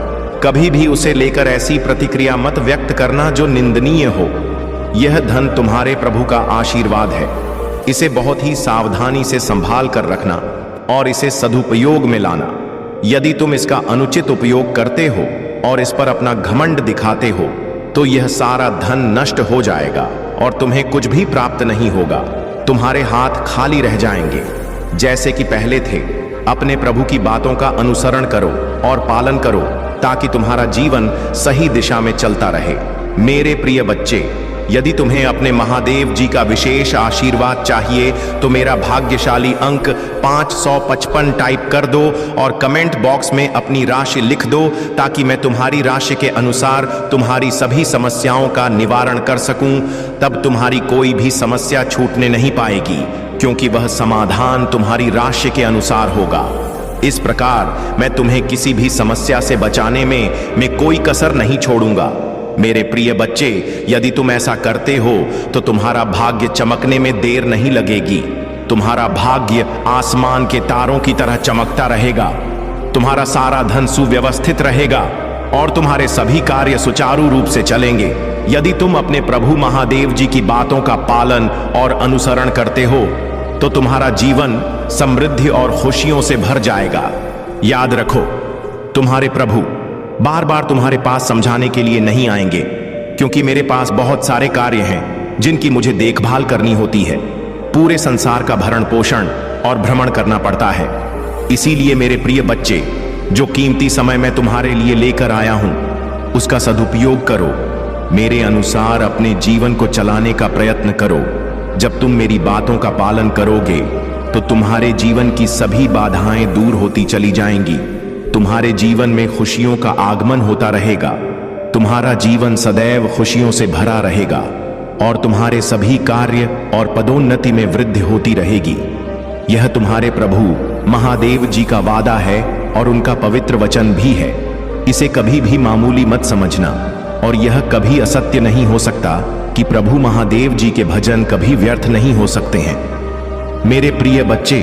कभी भी उसे लेकर ऐसी प्रतिक्रिया मत व्यक्त करना जो निंदनीय हो। यह धन तुम्हारे प्रभु का आशीर्वाद है। इसे बहुत ही सावधानी से संभाल कर रखना और इसे सदुपयोग में लाना। यदि तुम इसका अनुचित उपयोग करते हो और इस पर अपना घमंड दिखाते हो तो यह सारा धन नष्ट हो जाएगा और तुम्हें कुछ भी प्राप्त नहीं होगा। तुम्हारे हाथ खाली रह जाएंगे जैसे कि पहले थे। अपने प्रभु की बातों का अनुसरण करो और पालन करो ताकि तुम्हारा जीवन सही दिशा में चलता रहे। मेरे प्रिय बच्चे, यदि तुम्हें अपने महादेव जी का विशेष आशीर्वाद चाहिए तो मेरा भाग्यशाली अंक 555 टाइप कर दो और कमेंट बॉक्स में अपनी राशि लिख दो ताकि मैं तुम्हारी राशि के अनुसार तुम्हारी सभी समस्याओं का निवारण कर सकूं। तब तुम्हारी कोई भी समस्या छूटने नहीं पाएगी, क्योंकि वह समाधान तुम्हारी राशि के अनुसार होगा। इस प्रकार मैं तुम्हें किसी भी समस्या से बचाने में मैं कोई कसर नहीं छोड़ूंगा। मेरे प्रिय बच्चे, यदि तुम ऐसा करते हो तो तुम्हारा भाग्य चमकने में देर नहीं लगेगी। तुम्हारा भाग्य आसमान के तारों की तरह चमकता रहेगा। तुम्हारा सारा धन सुव्यवस्थित रहेगा और तुम्हारे सभी कार्य सुचारू रूप से चलेंगे यदि तुम अपने प्रभु महादेव जी की बातों का पालन और अनुसरण करते हो तो तुम्हारा जीवन समृद्धि और खुशियों से भर जाएगा। याद रखो, तुम्हारे प्रभु बार बार तुम्हारे पास समझाने के लिए नहीं आएंगे, क्योंकि मेरे पास बहुत सारे कार्य हैं जिनकी मुझे देखभाल करनी होती है। पूरे संसार का भरण पोषण और भ्रमण करना पड़ता है। इसीलिए मेरे प्रिय बच्चे, जो कीमती समय मैं तुम्हारे लिए लेकर आया हूं उसका सदुपयोग करो। मेरे अनुसार अपने जीवन को चलाने का प्रयत्न करो। जब तुम मेरी बातों का पालन करोगे तो तुम्हारे जीवन की सभी बाधाएं दूर होती चली जाएंगी। तुम्हारे जीवन में खुशियों का आगमन होता रहेगा। तुम्हारा जीवन सदैव खुशियों से भरा रहेगा और तुम्हारे सभी कार्य और पदोन्नति में वृद्धि होती रहेगी। यह तुम्हारे प्रभु महादेव जी का वादा है और उनका पवित्र वचन भी है। इसे कभी भी मामूली मत समझना, और यह कभी असत्य नहीं हो सकता कि प्रभु महादेव जी के भजन कभी व्यर्थ नहीं हो सकते हैं। मेरे प्रिय बच्चे,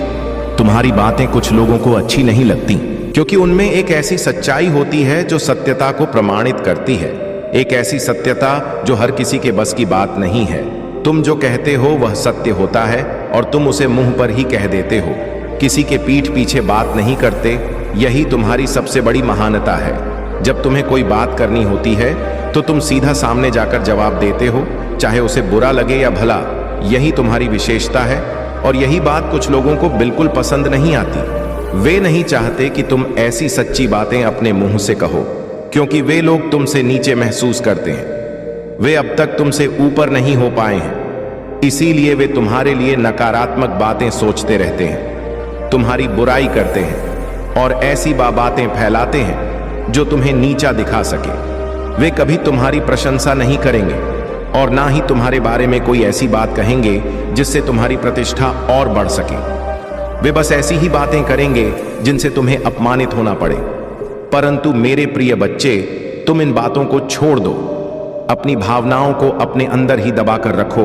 तुम्हारी बातें कुछ लोगों को अच्छी नहीं लगती, क्योंकि उनमें एक ऐसी सच्चाई होती है जो सत्यता को प्रमाणित करती है, एक ऐसी सत्यता जो हर किसी के बस की बात नहीं है। तुम जो कहते हो वह सत्य होता है और तुम उसे मुंह पर ही कह देते हो, किसी के पीठ पीछे बात नहीं करते। यही तुम्हारी सबसे बड़ी महानता है। जब तुम्हें कोई बात करनी होती है तो तुम सीधा सामने जाकर जवाब देते हो, चाहे उसे बुरा लगे या भला। यही तुम्हारी विशेषता है, और यही बात कुछ लोगों को बिल्कुल पसंद नहीं आती। वे नहीं चाहते कि तुम ऐसी सच्ची बातें अपने मुंह से कहो, क्योंकि वे लोग तुमसे नीचे महसूस करते हैं। वे अब तक तुमसे ऊपर नहीं हो पाए हैं, इसीलिए वे तुम्हारे लिए नकारात्मक बातें सोचते रहते हैं, तुम्हारी बुराई करते हैं और ऐसी बातें फैलाते हैं जो तुम्हें नीचा दिखा सके। वे कभी तुम्हारी प्रशंसा नहीं करेंगे और ना ही तुम्हारे बारे में कोई ऐसी बात कहेंगे जिससे तुम्हारी प्रतिष्ठा और बढ़ सके। वे बस ऐसी ही बातें करेंगे जिनसे तुम्हें अपमानित होना पड़े। परंतु मेरे प्रिय बच्चे, तुम इन बातों को छोड़ दो, अपनी भावनाओं को अपने अंदर ही दबाकर रखो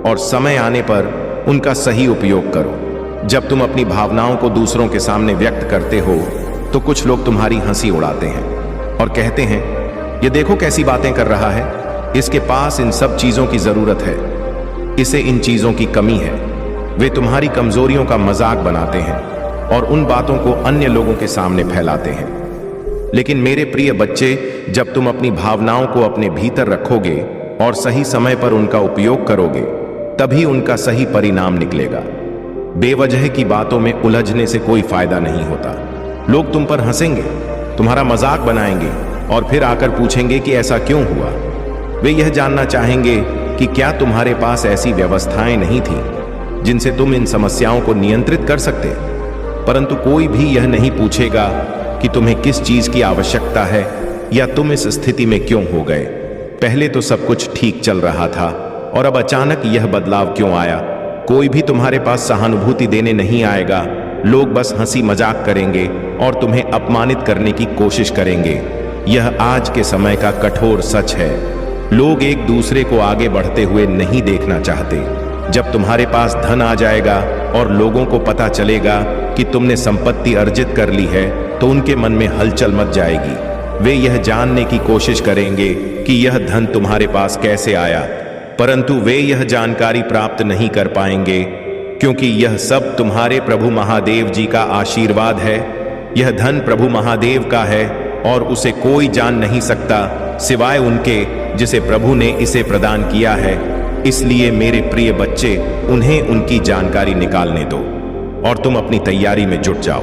और समय आने पर उनका सही उपयोग करो। जब तुम अपनी भावनाओं को दूसरों के सामने व्यक्त करते हो तो कुछ लोग तुम्हारी हंसी उड़ाते हैं और कहते हैं, ये देखो कैसी बातें कर रहा है, इसके पास इन सब चीजों की जरूरत है, इसे इन चीजों की कमी है। वे तुम्हारी कमजोरियों का मजाक बनाते हैं और उन बातों को अन्य लोगों के सामने फैलाते हैं। लेकिन मेरे प्रिय बच्चे, जब तुम अपनी भावनाओं को अपने भीतर रखोगे और सही समय पर उनका उपयोग करोगे, तभी उनका सही परिणाम निकलेगा। बेवजह की बातों में उलझने से कोई फायदा नहीं होता। लोग तुम पर हंसेंगे, तुम्हारा मजाक बनाएंगे और फिर आकर पूछेंगे कि ऐसा क्यों हुआ। वे यह जानना चाहेंगे कि क्या तुम्हारे पास ऐसी व्यवस्थाएं नहीं थी जिनसे तुम इन समस्याओं को नियंत्रित कर सकते। परंतु कोई भी यह नहीं पूछेगा कि तुम्हें किस चीज की आवश्यकता है या तुम इस स्थिति में क्यों हो गए। पहले तो सब कुछ ठीक चल रहा था और अब अचानक यह बदलाव क्यों आया। कोई भी तुम्हारे पास सहानुभूति देने नहीं आएगा। लोग बस हंसी मजाक करेंगे और तुम्हें अपमानित करने की कोशिश करेंगे। यह आज के समय का कठोर सच है। लोग एक दूसरे को आगे बढ़ते हुए नहीं देखना चाहते। जब तुम्हारे पास धन आ जाएगा और लोगों को पता चलेगा कि तुमने संपत्ति अर्जित कर ली है, तो उनके मन में हलचल मच जाएगी। वे यह जानने की कोशिश करेंगे कि यह धन तुम्हारे पास कैसे आया, परंतु वे यह जानकारी प्राप्त नहीं कर पाएंगे, क्योंकि यह सब तुम्हारे प्रभु महादेव जी का आशीर्वाद है। यह धन प्रभु महादेव का है और उसे कोई जान नहीं सकता सिवाय उनके जिसे प्रभु ने इसे प्रदान किया है। इसलिए मेरे प्रिय बच्चे, उन्हें उनकी जानकारी निकालने दो और तुम अपनी तैयारी में जुट जाओ।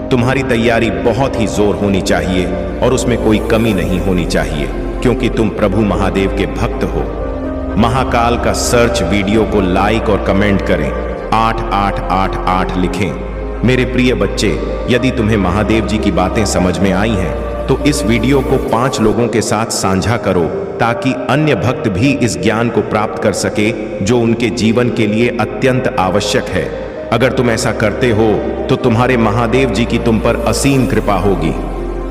तुम्हारी तैयारी बहुत ही जोर होनी चाहिए और उसमें कोई कमी नहीं होनी चाहिए, क्योंकि तुम प्रभु महादेव के भक्त हो। महाकाल का सर्च वीडियो को लाइक और कमेंट करें, 8888 लिखें। मेरे प्रिय बच्चे, यदि तुम्हें महादेव जी की बातें समझ में आई हैं तो इस वीडियो को 5 लोगों के साथ साझा करो, ताकि अन्य भक्त भी इस ज्ञान को प्राप्त कर सके जो उनके जीवन के लिए अत्यंत आवश्यक है। अगर तुम ऐसा करते हो तो तुम्हारे महादेव जी की तुम पर असीम कृपा होगी।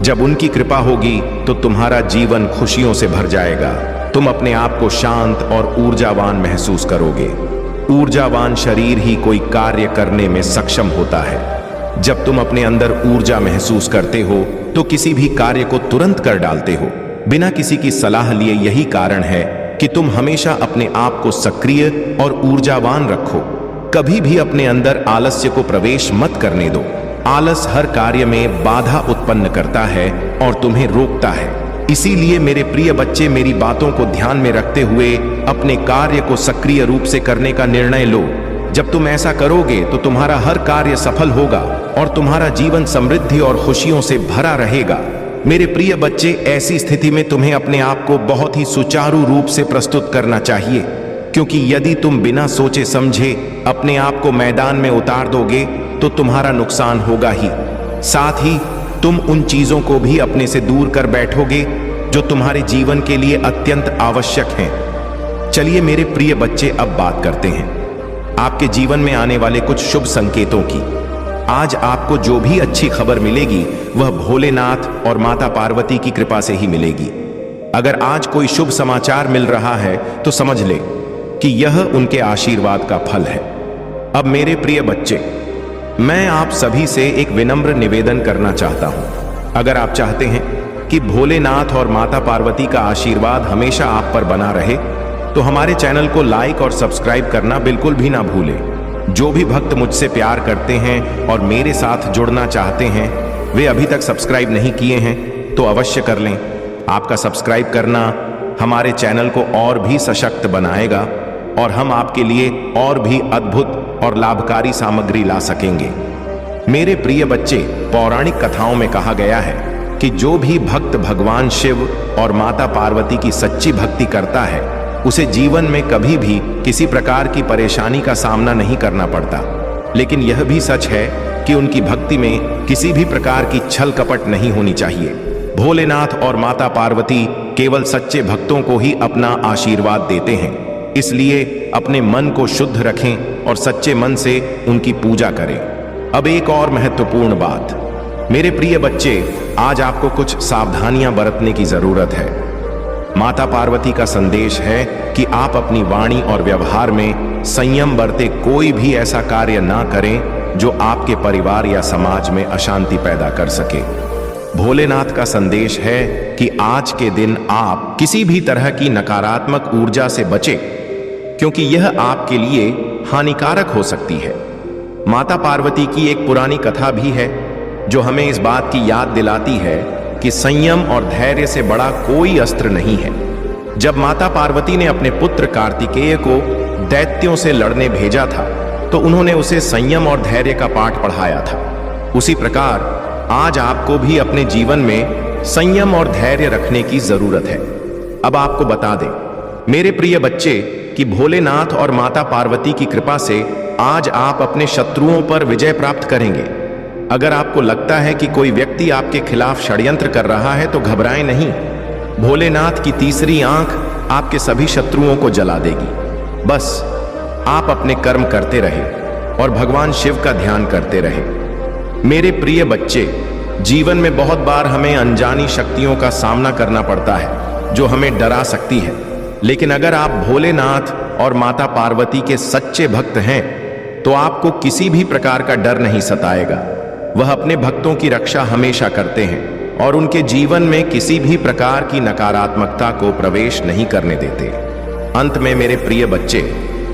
जब उनकी कृपा होगी तो तुम्हारा जीवन खुशियों से भर जाएगा। तुम अपने आप को शांत और ऊर्जावान महसूस करोगे। ऊर्जावान शरीर ही कोई कार्य करने में सक्षम होता है। जब तुम अपने अंदर ऊर्जा महसूस करते हो तो किसी भी कार्य को तुरंत कर डालते हो, बिना किसी की सलाह लिए। यही कारण है कि तुम हमेशा अपने आप को सक्रिय और ऊर्जावान रखो। कभी भी अपने अंदर आलस्य को प्रवेश मत करने दो। आलस हर कार्य में बाधा उत्पन्न करता है और तुम्हें रोकता है। इसीलिए मेरे प्रिय बच्चे, मेरी बातों को ध्यान में रखते हुए अपने कार्य को सक्रिय रूप से करने का निर्णय लो। जब तुम ऐसा करोगे तो तुम्हारा हर कार्य सफल होगा और तुम्हारा जीवन समृद्धि और खुशियों से भरा रहेगा। मेरे प्रिय बच्चे, ऐसी स्थिति में तुम्हें अपने आप को बहुत ही सुचारू रूप से प्रस्तुत करना चाहिए, क्योंकि यदि तुम बिना सोचे समझे अपने आप को मैदान में उतार दोगे तो तुम्हारा नुकसान होगा ही। साथ ही तुम उन चीजों को भी अपने से दूर कर बैठोगे जो तुम्हारे जीवन के लिए अत्यंत आवश्यक हैं। चलिए मेरे प्रिय बच्चे, अब बात करते हैं आपके जीवन में आने वाले कुछ शुभ संकेतों की। आज आपको जो भी अच्छी खबर मिलेगी वह भोलेनाथ और माता पार्वती की कृपा से ही मिलेगी। अगर आज कोई शुभ समाचार मिल रहा है तो समझ ले कि यह उनके आशीर्वाद का फल है। अब मेरे प्रिय बच्चे, मैं आप सभी से एक विनम्र निवेदन करना चाहता हूं। अगर आप चाहते हैं कि भोलेनाथ और माता पार्वती का आशीर्वाद हमेशा आप पर बना रहे तो हमारे चैनल को लाइक और सब्सक्राइब करना बिल्कुल भी ना भूलें। जो भी भक्त मुझसे प्यार करते हैं और मेरे साथ जुड़ना चाहते हैं वे अभी तक सब्सक्राइब नहीं किए हैं तो अवश्य कर लें। आपका सब्सक्राइब करना हमारे चैनल को और भी सशक्त बनाएगा और हम आपके लिए और भी अद्भुत और लाभकारी सामग्री ला सकेंगे। मेरे प्रिय बच्चे, पौराणिक कथाओं में कहा गया है कि जो भी भक्त भगवान शिव और माता पार्वती की सच्ची भक्ति करता है उसे जीवन में कभी भी किसी प्रकार की परेशानी का सामना नहीं करना पड़ता। लेकिन यह भी सच है कि उनकी भक्ति में किसी भी प्रकार की छल कपट नहीं होनी चाहिए। भोलेनाथ और माता पार्वती केवल सच्चे भक्तों को ही अपना आशीर्वाद देते हैं, इसलिए अपने मन को शुद्ध रखें और सच्चे मन से उनकी पूजा करें। अब एक और महत्वपूर्ण बात, मेरे प्रिय बच्चे, आज आपको कुछ सावधानियां बरतने की जरूरत है। माता पार्वती का संदेश है कि आप अपनी वाणी और व्यवहार में संयम बरते कोई भी ऐसा कार्य ना करें जो आपके परिवार या समाज में अशांति पैदा कर सके। भोलेनाथ का संदेश है कि आज के दिन आप किसी भी तरह की नकारात्मक ऊर्जा से बचें, क्योंकि यह आपके लिए हानिकारक हो सकती है। माता पार्वती की एक पुरानी कथा भी है जो हमें इस बात की याद दिलाती है कि संयम और धैर्य से बड़ा कोई अस्त्र नहीं है। जब माता पार्वती ने अपने पुत्र कार्तिकेय को दैत्यों से लड़ने भेजा था तो उन्होंने उसे संयम और धैर्य का पाठ पढ़ाया था। उसी प्रकार आज आपको भी अपने जीवन में संयम और धैर्य रखने की जरूरत है। अब आपको बता दें मेरे प्रिय बच्चे कि भोलेनाथ और माता पार्वती की कृपा से आज आप अपने शत्रुओं पर विजय प्राप्त करेंगे। अगर आपको लगता है कि कोई व्यक्ति आपके खिलाफ षड्यंत्र कर रहा है तो घबराएं नहीं। भोलेनाथ की तीसरी आंख आपके सभी शत्रुओं को जला देगी। बस आप अपने कर्म करते रहे और भगवान शिव का ध्यान करते रहे। मेरे प्रिय बच्चे, जीवन में बहुत बार हमें अनजानी शक्तियों का सामना करना पड़ता है जो हमें डरा सकती है, लेकिन अगर आप भोलेनाथ और माता पार्वती के सच्चे भक्त हैं तो आपको किसी भी प्रकार का डर नहीं सताएगा। वह अपने भक्तों की रक्षा हमेशा करते हैं और उनके जीवन में किसी भी प्रकार की नकारात्मकता को प्रवेश नहीं करने देते। अंत में मेरे प्रिय बच्चे,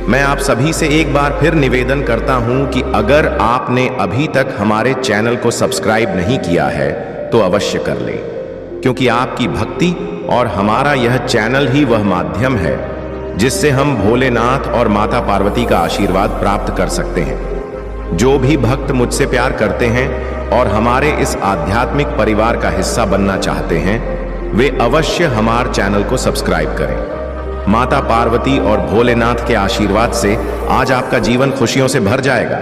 मैं आप सभी से एक बार फिर निवेदन करता हूं कि अगर आपने अभी तक हमारे चैनल को सब्सक्राइब नहीं किया है तो अवश्य कर लें, क्योंकि आपकी भक्ति और हमारा यह चैनल ही वह माध्यम है जिससे हम भोलेनाथ और माता पार्वती का आशीर्वाद प्राप्त कर सकते हैं। जो भी भक्त मुझसे प्यार करते हैं और हमारे इस आध्यात्मिक परिवार का हिस्सा बनना चाहते हैं वे अवश्य हमारे चैनल को सब्सक्राइब करें। माता पार्वती और भोलेनाथ के आशीर्वाद से आज आपका जीवन खुशियों से भर जाएगा।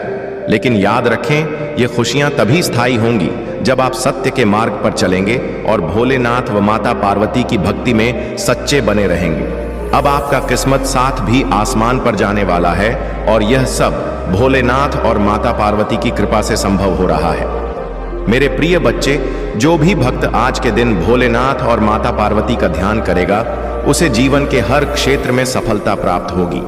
लेकिन याद रखें, ये खुशियां तभी स्थायी होंगी जब आप सत्य के मार्ग पर चलेंगे और भोलेनाथ व माता पार्वती की भक्ति में सच्चे बने रहेंगे। अब आपका किस्मत साथ भी आसमान पर जाने वाला है और यह सब भोलेनाथ और माता पार्वती की कृपा से संभव हो रहा है। मेरे प्रिय बच्चे, जो भी भक्त आज के दिन भोलेनाथ और माता पार्वती का ध्यान करेगा उसे जीवन के हर क्षेत्र में सफलता प्राप्त होगी।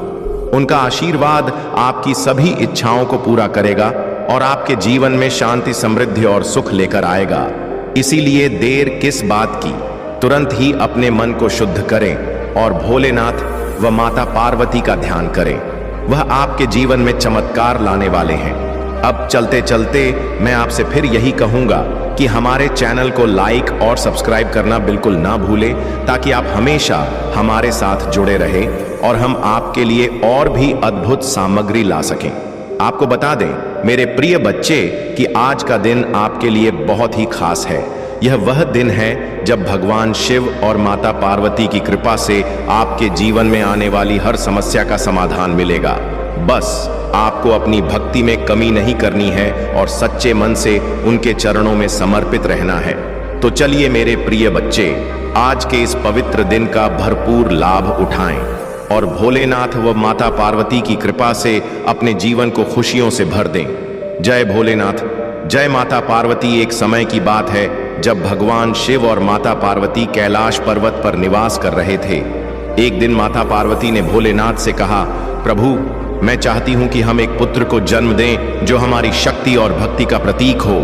उनका आशीर्वाद आपकी सभी इच्छाओं को पूरा करेगा और आपके जीवन में शांति, समृद्धि और सुख लेकर आएगा। इसीलिए देर किस बात की, तुरंत ही अपने मन को शुद्ध करें और भोलेनाथ व माता पार्वती का ध्यान करें। वह आपके जीवन में चमत्कार लाने वाले हैं। अब चलते चलते मैं आपसे फिर यही कहूंगा कि हमारे चैनल को लाइक और सब्सक्राइब करना बिल्कुल ना भूलें, ताकि आप हमेशा हमारे साथ जुड़े रहें और हम आपके लिए और भी अद्भुत सामग्री ला सकें। आपको बता दें मेरे प्रिय बच्चे कि आज का दिन आपके लिए बहुत ही खास है। यह वह दिन है जब भगवान शिव और माता पार्वती की कृपा से आपके जीवन में आने वाली हर समस्या का समाधान मिलेगा। बस आपको अपनी भक्ति में कमी नहीं करनी है और सच्चे मन से उनके चरणों में समर्पित रहना है। तो चलिए मेरे प्रिय बच्चे, आज के इस पवित्र दिन का भरपूर लाभ उठाएं और भोलेनाथ व माता पार्वती की कृपा से अपने जीवन को खुशियों से भर दें। जय भोलेनाथ। जय माता पार्वती। एक समय की बात है जब भगवान शिव और माता पार्वती कैलाश पर्वत पर निवास कर रहे थे। एक दिन माता पार्वती ने भोलेनाथ से कहा, प्रभु, मैं चाहती हूं कि हम एक पुत्र को जन्म दें जो हमारी शक्ति और भक्ति का प्रतीक हो।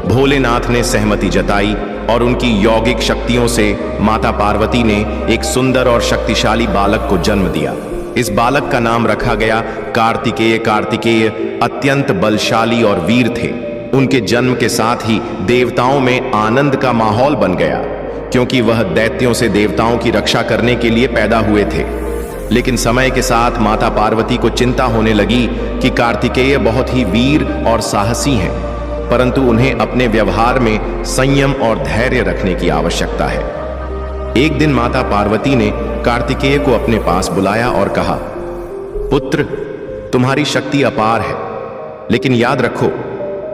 भोलेनाथ ने सहमति जताई और उनकी यौगिक शक्तियों से माता पार्वती ने एक सुंदर और शक्तिशाली बालक को जन्म दिया। इस बालक का नाम रखा गया कार्तिकेय। कार्तिकेय अत्यंत बलशाली और वीर थे। उनके जन्म के साथ ही देवताओं में आनंद का माहौल बन गया, क्योंकि वह दैत्यों से देवताओं की रक्षा करने के लिए पैदा हुए थे। लेकिन समय के साथ माता पार्वती को चिंता होने लगी कि कार्तिकेय बहुत ही वीर और साहसी हैं, परंतु उन्हें अपने व्यवहार में संयम और धैर्य रखने की आवश्यकता है। एक दिन माता पार्वती ने कार्तिकेय को अपने पास बुलाया और कहा, पुत्र, तुम्हारी शक्ति अपार है, लेकिन याद रखो,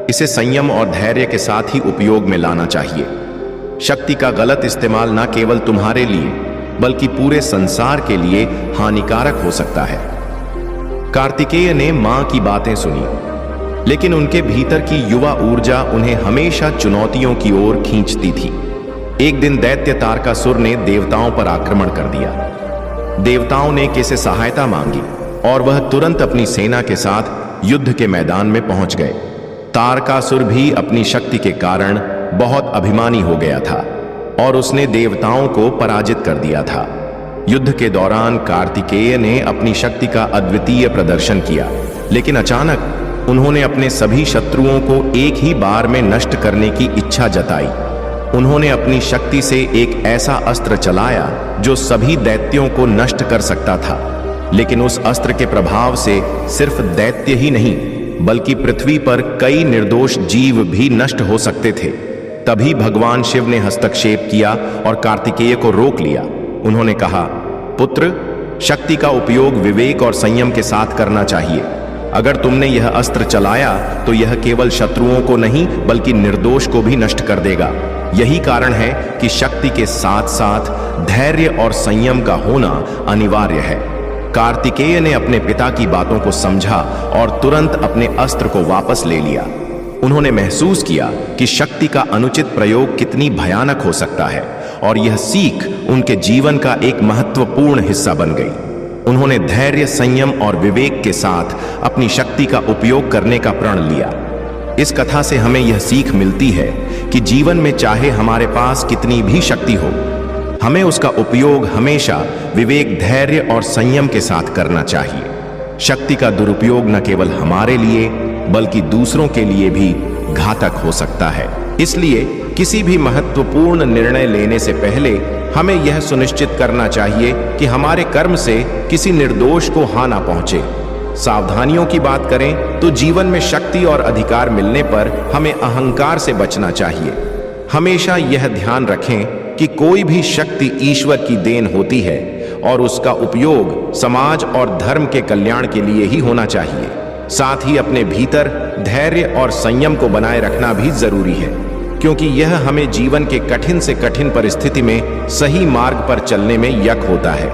इसे संयम और धैर्य के साथ ही उपयोग में लाना चाहिए। शक्ति का गलत इस्तेमाल न केवल तुम्हारे लिए बल्कि पूरे संसार के लिए हानिकारक हो सकता है। कार्तिकेय ने मां की बातें सुनी, लेकिन उनके भीतर की युवा ऊर्जा उन्हें हमेशा चुनौतियों की ओर खींचती थी। एक दिन दैत्य तारकासुर ने देवताओं पर आक्रमण कर दिया। देवताओं ने किसे सहायता मांगी और वह तुरंत अपनी सेना के साथ युद्ध के मैदान में पहुंच गए। तारकासुर भी अपनी शक्ति के कारण बहुत अभिमानी हो गया था और उसने देवताओं को पराजित कर दिया था। युद्ध के दौरान कार्तिकेय ने अपनी शक्ति का अद्वितीय प्रदर्शन किया, लेकिन अचानक उन्होंने अपने सभी शत्रुओं को एक ही बार में नष्ट करने की इच्छा जताई। उन्होंने अपनी शक्ति से एक ऐसा अस्त्र चलाया जो सभी दैत्यों को नष्ट कर सकता था, लेकिन उस अस्त्र के प्रभाव से सिर्फ दैत्य ही नहीं बल्कि पृथ्वी पर कई निर्दोष जीव भी नष्ट हो सकते थे। तभी भगवान शिव ने हस्तक्षेप किया और कार्तिकेय को रोक लिया। उन्होंने कहा, पुत्र, शक्ति का उपयोग विवेक और संयम के साथ करना चाहिए। अगर तुमने यह अस्त्र चलाया तो यह केवल शत्रुओं को नहीं बल्कि निर्दोष को भी नष्ट कर देगा। यही कारण है कि शक्ति के साथ साथ धैर्य और संयम का होना अनिवार्य है। कार्तिकेय ने अपने पिता की बातों को समझा और तुरंत अपने अस्त्र को वापस ले लिया। उन्होंने महसूस किया कि शक्ति का अनुचित प्रयोग कितनी भयानक हो सकता है और यह सीख उनके जीवन का एक महत्वपूर्ण हिस्सा बन गई। उन्होंने धैर्य, संयम और विवेक के साथ अपनी शक्ति का उपयोग करने का प्रण लिया। इस कथा से हमें यह सीख मिलती है कि जीवन में चाहे हमारे पास कितनी भी शक्ति हो, हमें उसका उपयोग हमेशा विवेक, धैर्य और संयम के साथ करना चाहिए। शक्ति का दुरुपयोग न केवल हमारे लिए बल्कि दूसरों के लिए भी घातक हो सकता है। इसलिए किसी भी महत्वपूर्ण निर्णय लेने से पहले हमें यह सुनिश्चित करना चाहिए कि हमारे कर्म से किसी निर्दोष को हानि ना पहुंचे। सावधानियों की बात करें तो जीवन में शक्ति और अधिकार मिलने पर हमें अहंकार से बचना चाहिए। हमेशा यह ध्यान रखें कि कोई भी शक्ति ईश्वर की देन होती है और उसका उपयोग समाज और धर्म के कल्याण के लिए ही होना चाहिए। साथ ही अपने भीतर धैर्य और संयम को बनाए रखना भी जरूरी है, क्योंकि यह हमें जीवन के कठिन से कठिन परिस्थिति में सही मार्ग पर चलने में यक होता है।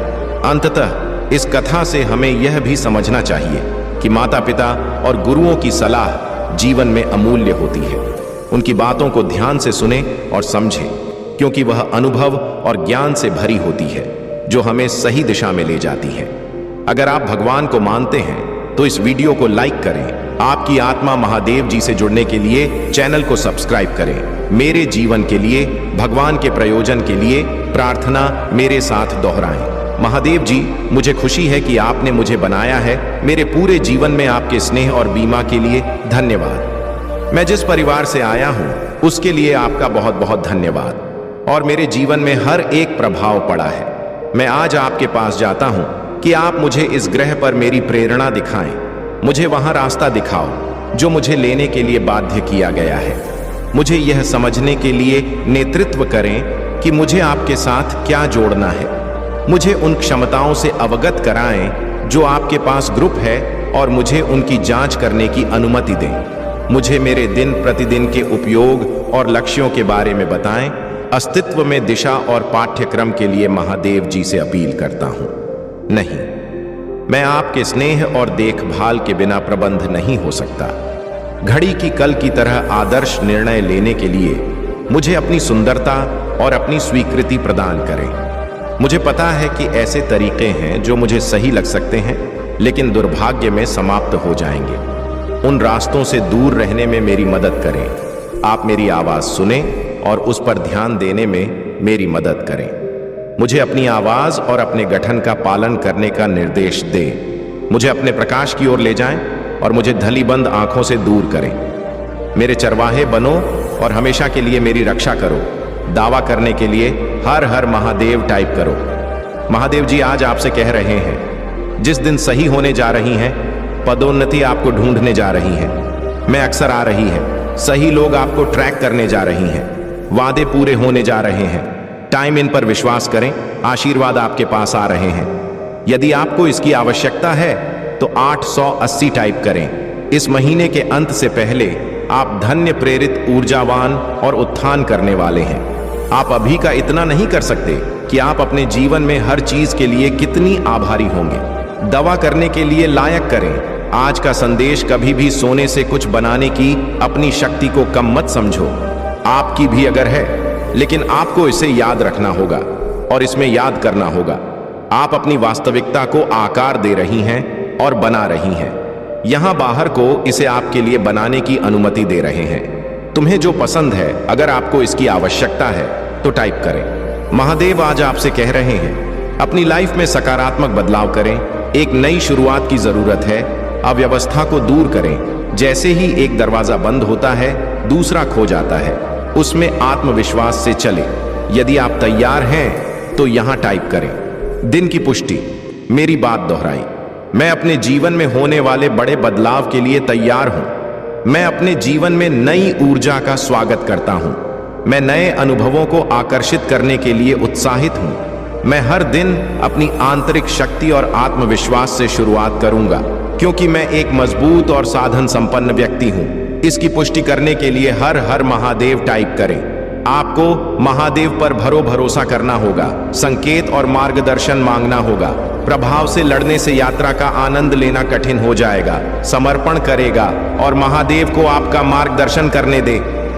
अंततः इस कथा से हमें यह भी समझना चाहिए कि माता पिता और गुरुओं की सलाह जीवन में अमूल्य होती है। उनकी बातों को ध्यान से सुने और समझें, क्योंकि वह अनुभव और ज्ञान से भरी होती है जो हमें सही दिशा में ले जाती है। अगर आप भगवान को मानते हैं तो इस वीडियो को लाइक करें। आपकी आत्मा महादेव जी से जुड़ने के लिए चैनल को सब्सक्राइब करें। मेरे जीवन के लिए, भगवान के प्रयोजन के लिए प्रार्थना मेरे साथ दोहराएं। महादेव जी, मुझे खुशी है कि आपने मुझे बनाया है। मेरे पूरे जीवन में आपके स्नेह और बीमा के लिए धन्यवाद। मैं जिस परिवार से आया हूं उसके लिए आपका बहुत बहुत धन्यवाद, और मेरे जीवन में हर एक प्रभाव पड़ा है। मैं आज आपके पास जाता हूं कि आप मुझे इस ग्रह पर मेरी प्रेरणा दिखाएं। मुझे वहां रास्ता दिखाओ जो मुझे लेने के लिए बाध्य किया गया है। मुझे यह समझने के लिए नेतृत्व करें कि मुझे आपके साथ क्या जोड़ना है। मुझे उन क्षमताओं से अवगत कराएं जो आपके पास ग्रुप है और मुझे उनकी जांच करने की अनुमति दें। मुझे मेरे दिन प्रतिदिन के उपयोग और लक्ष्यों के बारे में बताएं। अस्तित्व में दिशा और पाठ्यक्रम के लिए महादेव जी से अपील करता हूं। नहीं, मैं आपके स्नेह और देखभाल के बिना प्रबंध नहीं हो सकता। घड़ी की कल की तरह आदर्श निर्णय लेने के लिए मुझे अपनी सुंदरता और अपनी स्वीकृति प्रदान करें। मुझे पता है कि ऐसे तरीके हैं जो मुझे सही लग सकते हैं, लेकिन दुर्भाग्य में समाप्त हो जाएंगे। उन रास्तों से दूर रहने में मेरी मदद करें। आप मेरी आवाज सुने और उस पर ध्यान देने में मेरी मदद करें। मुझे अपनी आवाज और अपने गठन का पालन करने का निर्देश दें। मुझे अपने प्रकाश की ओर ले जाएं और मुझे धली बंद आंखों से दूर करें। मेरे चरवाहे बनो और हमेशा के लिए मेरी रक्षा करो। दावा करने के लिए हर हर महादेव टाइप करो। महादेव जी आज आपसे कह रहे हैं, जिस दिन सही होने जा रही हैं, पदोन्नति आपको ढूंढने जा रही है। मैं अक्सर आ रही है। सही लोग आपको ट्रैक करने जा रही हैं। वादे पूरे होने जा रहे हैं। टाइम इन पर विश्वास करें। आशीर्वाद आपके पास आ रहे हैं। यदि आपको इसकी आवश्यकता है तो 880 टाइप करें। इस महीने के अंत से पहले आप धन्य, प्रेरित, ऊर्जावान और उत्थान करने वाले हैं। आप अभी का इतना नहीं कर सकते कि आप अपने जीवन में हर चीज के लिए कितनी आभारी होंगे। दवा करने के लिए लायक करें। आज का संदेश कभी भी सोने से कुछ बनाने की अपनी शक्ति को कम मत समझो। आपकी भी अगर है, लेकिन आपको इसे याद रखना होगा और इसमें याद करना होगा। आप अपनी वास्तविकता को आकार दे रही हैं और बना रही हैं। यहां बाहर को इसे आपके लिए बनाने की अनुमति दे रहे हैं। तुम्हें जो पसंद है, अगर आपको इसकी आवश्यकता है तो टाइप करें। महादेव आज आपसे कह रहे हैं, अपनी लाइफ में सकारात्मक बदलाव करें। एक नई शुरुआत की जरूरत है। अव्यवस्था को दूर करें। जैसे ही एक दरवाजा बंद होता है, दूसरा खो जाता है। उसमें आत्मविश्वास से चले। यदि आप तैयार हैं तो यहां टाइप करें। दिन की पुष्टि। मेरी बात दोहराई। मैं अपने जीवन में होने वाले बड़े बदलाव के लिए तैयार हूं। मैं अपने जीवन में नई ऊर्जा का स्वागत करता हूं। मैं नए अनुभवों को आकर्षित करने के लिए उत्साहित हूं। मैं हर दिन अपनी आंतरिक शक्ति और आत्मविश्वास से शुरुआत करूंगा, क्योंकि मैं एक मजबूत और साधन संपन्न व्यक्ति हूं। इसकी पुष्टि करने के लिए हर हर महादेव टाइप करें। आपको महादेव पर भरोसा करना होगा। संकेत और मार्गदर्शन मांगना होगा। प्रभाव से लड़ने से यात्रा का आनंद लेना कठिन हो जाएगा। समर्पण करेगा और महादेव को आपका मार्गदर्शन करने दे।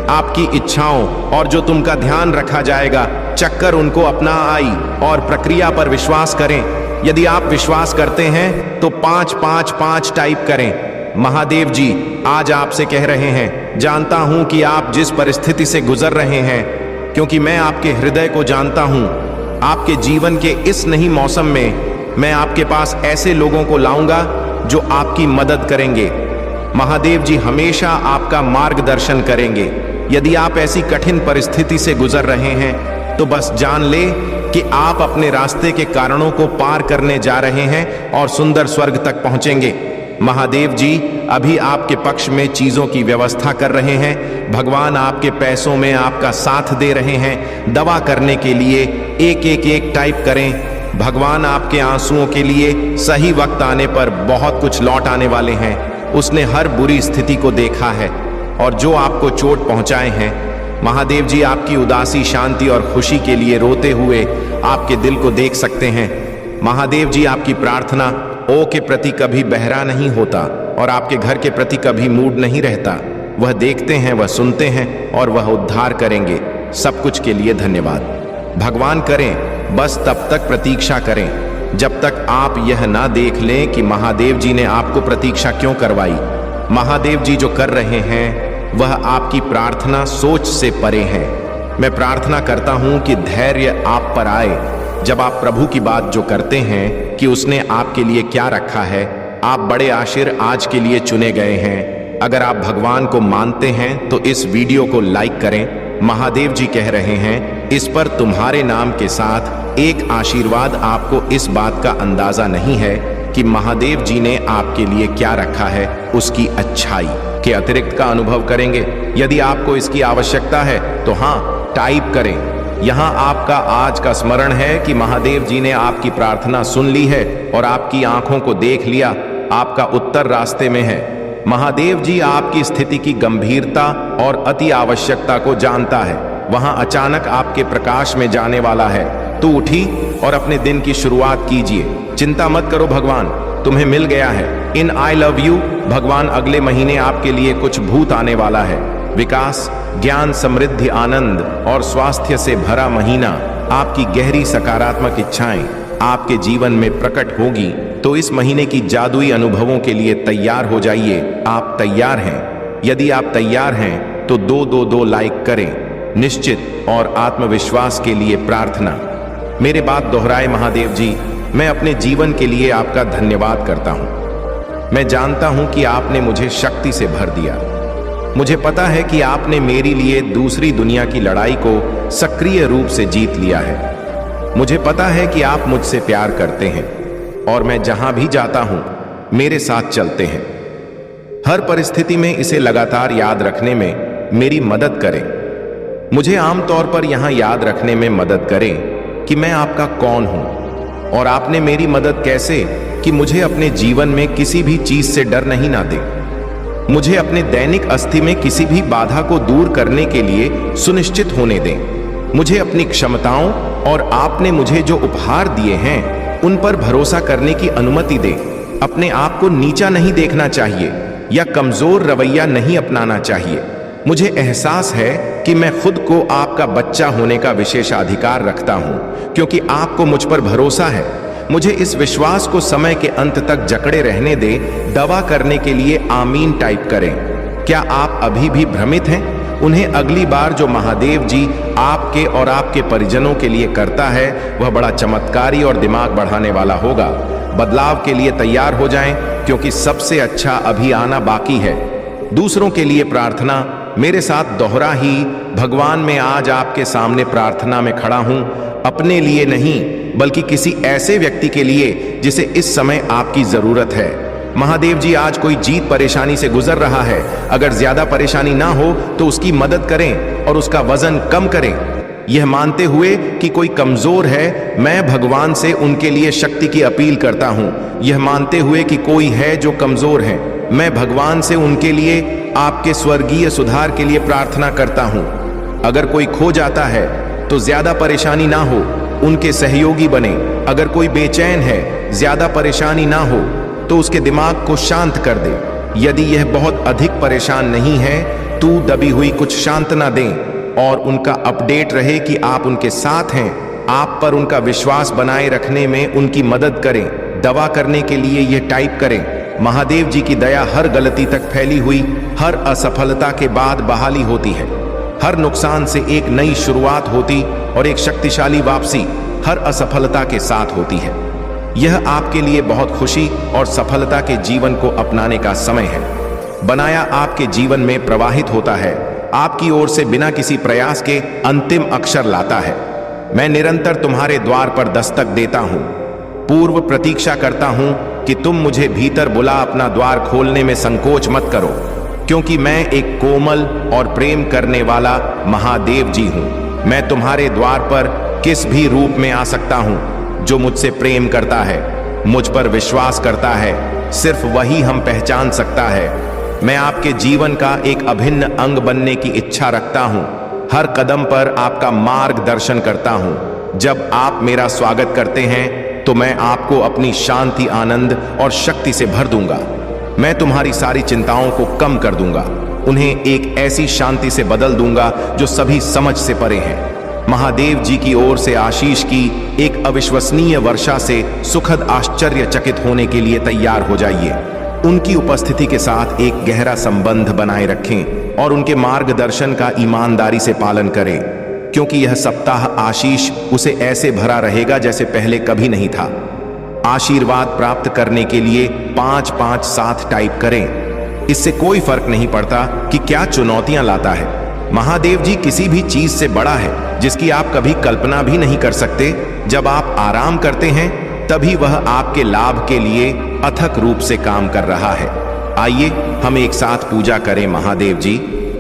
आपकी इच्छाओं और जो तुमका ध्यान रखा जाएगा, चक्कर उनको अपना आई और प्रक्रिया पर विश्वास करें। यदि आप विश्वास करते हैं तो 555 टाइप करें। महादेव जी आज आपसे कह रहे हैं, जानता हूं कि आप जिस परिस्थिति से गुजर रहे हैं, क्योंकि मैं आपके हृदय को जानता हूं। आपके जीवन के इस नई मौसम में मैं आपके पास ऐसे लोगों को लाऊंगा जो आपकी मदद करेंगे। महादेव जी हमेशा आपका मार्गदर्शन करेंगे। यदि आप ऐसी कठिन परिस्थिति से गुजर रहे हैं तो बस जान ले कि आप अपने रास्ते के कारणों को पार करने जा रहे हैं और सुंदर स्वर्ग तक पहुंचेंगे। महादेव जी अभी आपके पक्ष में चीजों की व्यवस्था कर रहे हैं। भगवान आपके पैसों में आपका साथ दे रहे हैं। दवा करने के लिए 111 टाइप करें। भगवान आपके आंसुओं के लिए सही वक्त आने पर बहुत कुछ लौट आने वाले हैं। उसने हर बुरी स्थिति को देखा है और जो आपको चोट पहुंचाए हैं, महादेव जी आपकी उदासी, शांति और खुशी के लिए रोते हुए आपके दिल को देख सकते हैं। महादेव जी आपकी प्रार्थना ओ के प्रति कभी बहरा नहीं होता और आपके घर के प्रति कभी मूड नहीं रहता। वह देखते हैं, वह सुनते हैं और वह उद्धार करेंगे। सब कुछ के लिए धन्यवाद। भगवान करें, बस तब तक प्रतीक्षा करें जब तक आप यह ना देख लें कि महादेव जी ने आपको प्रतीक्षा क्यों करवाई। महादेव जी जो कर रहे हैं वह आपकी प्रार्थना सोच से परे है। मैं प्रार्थना करता हूं कि धैर्य आप पर आए जब आप प्रभु की बात जो करते हैं कि उसने आपके लिए क्या रखा है। आप बड़े आशीर आज के लिए चुने गए हैं। अगर आप भगवान को मानते हैं तो इस वीडियो को लाइक करें। महादेव जी कह रहे हैं, इस पर तुम्हारे नाम के साथ एक आशीर्वाद। आपको इस बात का अंदाजा नहीं है कि महादेव जी ने आपके लिए क्या रखा है। उसकी अच्छाई के अतिरिक्त का अनुभव करेंगे। यदि आपको इसकी आवश्यकता है तो हाँ टाइप करें। यहाँ आपका आज का स्मरण है कि महादेव जी ने आपकी प्रार्थना सुन ली है और आपकी आंखों को देख लिया। आपका उत्तर रास्ते में है। महादेव जी आपकी स्थिति की गंभीरता और अति आवश्यकता को जानता है। वहां अचानक आपके प्रकाश में जाने वाला है। तो उठी और अपने दिन की शुरुआत कीजिए। चिंता मत करो भगवान, तुम्हें मिल गया है। इन आई लव यू भगवान अगले महीने आपके लिए कुछ भूत आने वाला है। विकास, ज्ञान, समृद्धि, आनंद और स्वास्थ्य से भरा महीना। आपकी गहरी सकारात्मक इच्छाएं आपके जीवन में प्रकट होगी। तो इस महीने की जादुई अनुभवों के लिए तैयार हो जाइए। आप तैयार हैं? यदि आप तैयार हैं तो 222 लाइक करें। निश्चित और आत्मविश्वास के लिए प्रार्थना। मेरे बात दोहराए महादेव जी, मैं अपने जीवन के लिए आपका धन्यवाद करता हूं। मैं जानता हूं कि आपने मुझे शक्ति से भर दिया। मुझे पता है कि आपने मेरे लिए दूसरी दुनिया की लड़ाई को सक्रिय रूप से जीत लिया है। मुझे पता है कि आप मुझसे प्यार करते हैं और मैं जहां भी जाता हूं मेरे साथ चलते हैं। हर परिस्थिति में इसे लगातार याद रखने में मेरी मदद करें। मुझे आमतौर पर यहां याद रखने में मदद करें कि मैं आपका कौन हूं और आपने मेरी मदद कैसे कि मुझे अपने जीवन में किसी भी चीज से डर नहीं ना दे। मुझे अपने दैनिक अस्थि में किसी भी बाधा को दूर करने के लिए सुनिश्चित होने दें। मुझे अपनी क्षमताओं और आपने मुझे जो उपहार दिए हैं उन पर भरोसा करने की अनुमति दें। अपने आप को नीचा नहीं देखना चाहिए या कमजोर रवैया नहीं अपनाना चाहिए। मुझे एहसास है कि मैं खुद को आपका बच्चा होने का विशेषाधिकार रखता हूं क्योंकि आपको मुझ पर भरोसा है। मुझे इस विश्वास को समय के अंत तक जकड़े रहने दे। दवा करने के लिए आमीन टाइप करें। क्या आप अभी भी भ्रमित हैं? उन्हें अगली बार जो महादेव जी आपके और आपके परिजनों के लिए करता है वह बड़ा चमत्कारी और दिमाग बढ़ाने वाला होगा। बदलाव के लिए तैयार हो जाएं क्योंकि सबसे अच्छा अभी आना बाकी है। दूसरों के लिए प्रार्थना मेरे साथ दोहरा ही। भगवान, मैं आज आपके सामने प्रार्थना में खड़ा हूं, अपने लिए नहीं बल्कि किसी ऐसे व्यक्ति के लिए जिसे इस समय आपकी जरूरत है। महादेव जी, आज कोई जीत परेशानी से गुजर रहा है। अगर ज्यादा परेशानी ना हो तो उसकी मदद करें और उसका वजन कम करें। यह मानते हुए कि कोई कमजोर है, मैं भगवान से उनके लिए शक्ति की अपील करता हूं। यह मानते हुए कि कोई है जो कमजोर है, मैं भगवान से उनके लिए आपके स्वर्गीय सुधार के लिए प्रार्थना करता हूं। अगर कोई खो जाता है तो ज्यादा परेशानी ना हो, उनके सहयोगी बने। अगर कोई बेचैन है, ज्यादा परेशानी ना हो तो उसके दिमाग को शांत कर दे। यदि यह बहुत अधिक परेशान नहीं है तो दबी हुई कुछ सांत्वना दें और उनका अपडेट रहे कि आप उनके साथ हैं। आप पर उनका विश्वास बनाए रखने में उनकी मदद करें। दवा करने के लिए यह टाइप करें, महादेव जी की दया हर गलती तक फैली हुई। हर असफलता के बाद बहाली होती है। हर नुकसान से एक नई शुरुआत होती और एक शक्तिशाली वापसी हर असफलता के साथ होती है। यह आपके लिए बहुत खुशी और सफलता के जीवन को अपनाने का समय है। बनाया आपके जीवन में प्रवाहित होता है, आपकी ओर से बिना किसी प्रयास के अंतिम अक्षर लाता है। मैं निरंतर तुम्हारे द्वार पर दस्तक देता हूं, पूर्व प्रतीक्षा करता हूं कि तुम मुझे भीतर बुला अपना द्वार खोलने में संकोच मत करो, क्योंकि मैं एक कोमल और प्रेम करने वाला महादेव जी हूं। मैं तुम्हारे द्वार पर किस भी रूप में आ सकता हूं। जो मुझसे प्रेम करता है, मुझ पर विश्वास करता है, सिर्फ वही हम पहचान सकता है। मैं आपके जीवन का एक अभिन्न अंग बनने की इच्छा रखता हूं। हर कदम पर आपका मार्गदर्शन करता हूं। जब आप मेरा स्वागत करते हैं तो मैं आपको अपनी शांति, आनंद और शक्ति से भर दूंगा। मैं तुम्हारी सारी चिंताओं को कम कर दूंगा, उन्हें एक ऐसी शांति से बदल दूंगा जो सभी समझ से परे है। महादेव जी की ओर से आशीष की एक अविश्वसनीय वर्षा से सुखद आश्चर्यचकित होने के लिए तैयार हो जाइए। उनकी उपस्थिति के साथ एक गहरा संबंध बनाए रखें और उनके मार्गदर्शन का ईमानदारी से पालन करें, क्योंकि यह सप्ताह आशीष उसे ऐसे भरा रहेगा जैसे पहले कभी नहीं था। आशीर्वाद प्राप्त करने के लिए 557 टाइप करें। इससे कोई फर्क नहीं पड़ता कि क्या चुनौतियां लाता है। महादेव जी किसी भी चीज से बड़ा है जिसकी आप कभी कल्पना भी नहीं कर सकते। जब आप आराम करते हैं तभी वह आपके लाभ के लिए अथक रूप से काम कर रहा है। आइए हम एक साथ पूजा करें। महादेव जी,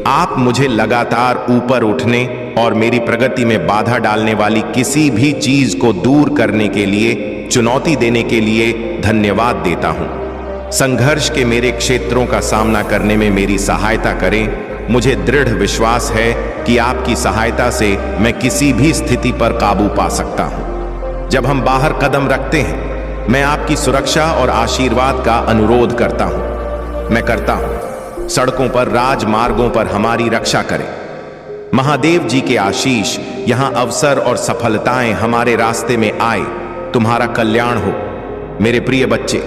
आप मुझे लगातार ऊपर उठने और मेरी प्रगति में बाधा डालने वाली किसी भी चीज को दूर करने के लिए, चुनौती देने के लिए धन्यवाद देता हूं। संघर्ष के मेरे क्षेत्रों का सामना करने में मेरी सहायता करें। मुझे दृढ़ विश्वास है कि आपकी सहायता से मैं किसी भी स्थिति पर काबू पा सकता हूं। जब हम बाहर कदम रखते हैं मैं आपकी सुरक्षा और आशीर्वाद का अनुरोध करता हूं। मैं करता हूं सड़कों पर, राजमार्गों पर हमारी रक्षा करें। महादेव जी के आशीष, यहां अवसर और सफलताएं हमारे रास्ते में आए। तुम्हारा कल्याण हो मेरे प्रिय बच्चे।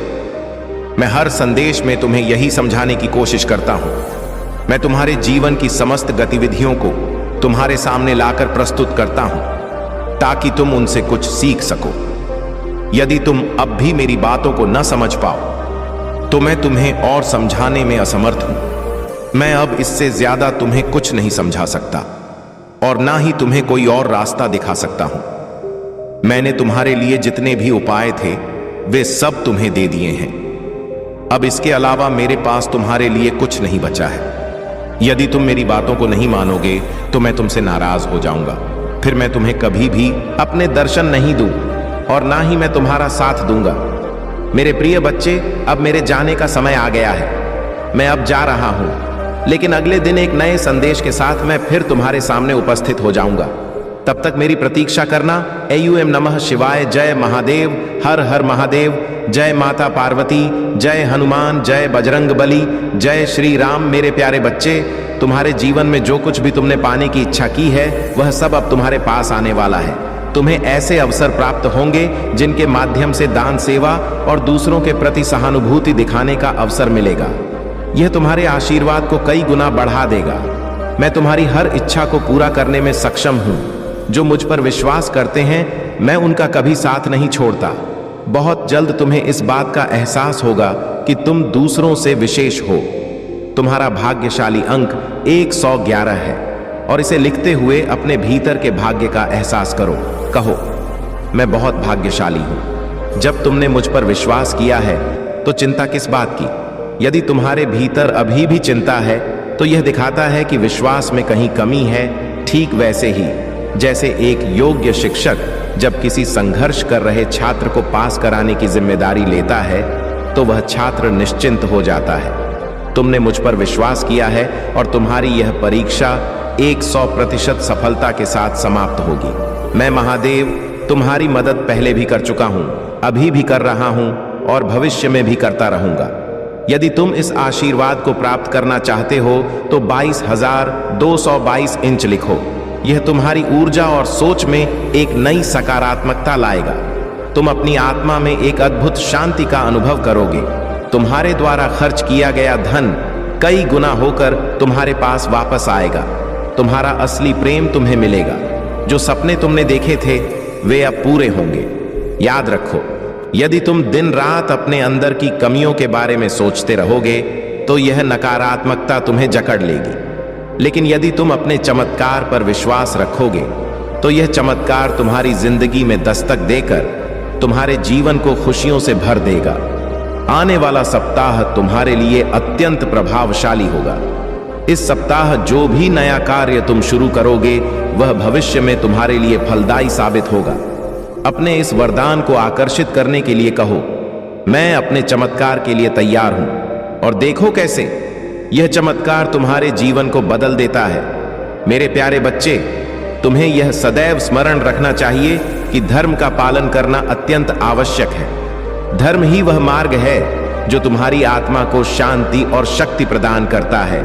मैं हर संदेश में तुम्हें यही समझाने की कोशिश करता हूं। मैं तुम्हारे जीवन की समस्त गतिविधियों को तुम्हारे सामने लाकर प्रस्तुत करता हूं ताकि तुम उनसे कुछ सीख सको। यदि तुम अब भी मेरी बातों को न समझ पाओ तो मैं तुम्हें और समझाने में असमर्थ हूं। मैं अब इससे ज्यादा तुम्हें कुछ नहीं समझा सकता और ना ही तुम्हें कोई और रास्ता दिखा सकता हूं। मैंने तुम्हारे लिए जितने भी उपाय थे वे सब तुम्हें दे दिए हैं। अब इसके अलावा मेरे पास तुम्हारे लिए कुछ नहीं बचा है। यदि तुम मेरी बातों को नहीं मानोगे तो मैं तुमसे नाराज हो जाऊंगा। फिर मैं तुम्हें कभी भी अपने दर्शन नहीं दूं और ना ही मैं तुम्हारा साथ दूंगा। मेरे प्रिय बच्चे, अब मेरे जाने का समय आ गया है। मैं अब जा रहा हूं, लेकिन अगले दिन एक नए संदेश के साथ मैं फिर तुम्हारे सामने उपस्थित हो जाऊंगा। तब तक मेरी प्रतीक्षा करना। AUM नमः शिवाय। जय महादेव। हर हर महादेव। जय माता पार्वती। जय हनुमान। जय बजरंग बली। जय श्री राम। मेरे प्यारे बच्चे, तुम्हारे जीवन में जो कुछ भी तुमने पाने की इच्छा की है वह सब अब तुम्हारे पास आने वाला है। तुम्हें ऐसे अवसर प्राप्त होंगे जिनके माध्यम से दान, सेवा और दूसरों के प्रति सहानुभूति दिखाने का अवसर मिलेगा। यह तुम्हारे आशीर्वाद को कई गुना बढ़ा देगा। मैं तुम्हारी हर इच्छा को पूरा करने में सक्षम हूं। जो मुझ पर विश्वास करते हैं मैं उनका कभी साथ नहीं छोड़ता। बहुत जल्द तुम्हें इस बात का एहसास होगा कि तुम दूसरों से विशेष हो। तुम्हारा भाग्यशाली अंक 111 है और इसे लिखते हुए अपने भीतर के भाग्य का एहसास करो। कहो, मैं बहुत भाग्यशाली हूं। जब तुमने मुझ पर विश्वास किया है तो चिंता किस बात की? यदि तुम्हारे भीतर अभी भी चिंता है तो यह दिखाता है कि विश्वास में कहीं कमी है। ठीक वैसे ही जैसे एक योग्य शिक्षक जब किसी संघर्ष कर रहे छात्र को पास कराने की जिम्मेदारी लेता है तो वह छात्र निश्चिंत हो जाता है। तुमने मुझ पर विश्वास किया है और तुम्हारी यह परीक्षा 100% सफलता के साथ समाप्त होगी। मैं महादेव तुम्हारी मदद पहले भी कर चुका हूं, अभी भी कर रहा हूं और भविष्य में भी करता रहूंगा। यदि तुम इस आशीर्वाद को प्राप्त करना चाहते हो तो 22,222 इंच लिखो। यह तुम्हारी ऊर्जा और सोच में एक नई सकारात्मकता लाएगा। तुम अपनी आत्मा में एक अद्भुत शांति का अनुभव करोगे। तुम्हारे द्वारा खर्च किया गया धन कई गुना होकर तुम्हारे पास वापस आएगा। तुम्हारा असली प्रेम तुम्हें मिलेगा। जो सपने तुमने देखे थे वे अब पूरे होंगे। याद रखो, यदि तुम दिन रात अपने अंदर की कमियों के बारे में सोचते रहोगे तो यह नकारात्मकता तुम्हें जकड़ लेगी। लेकिन यदि तुम अपने चमत्कार पर विश्वास रखोगे तो यह चमत्कार तुम्हारी जिंदगी में दस्तक देकर तुम्हारे जीवन को खुशियों से भर देगा। आने वाला सप्ताह तुम्हारे लिए अत्यंत प्रभावशाली होगा। इस सप्ताह जो भी नया कार्य तुम शुरू करोगे वह भविष्य में तुम्हारे लिए फलदायी साबित होगा। अपने इस वरदान को आकर्षित करने के लिए कहो, मैं अपने चमत्कार के लिए तैयार हूं, और देखो कैसे यह चमत्कार तुम्हारे जीवन को बदल देता है। मेरे प्यारे बच्चे, तुम्हें यह सदैव स्मरण रखना चाहिए कि धर्म का पालन करना अत्यंत आवश्यक है। धर्म ही वह मार्ग है जो तुम्हारी आत्मा को शांति और शक्ति प्रदान करता है।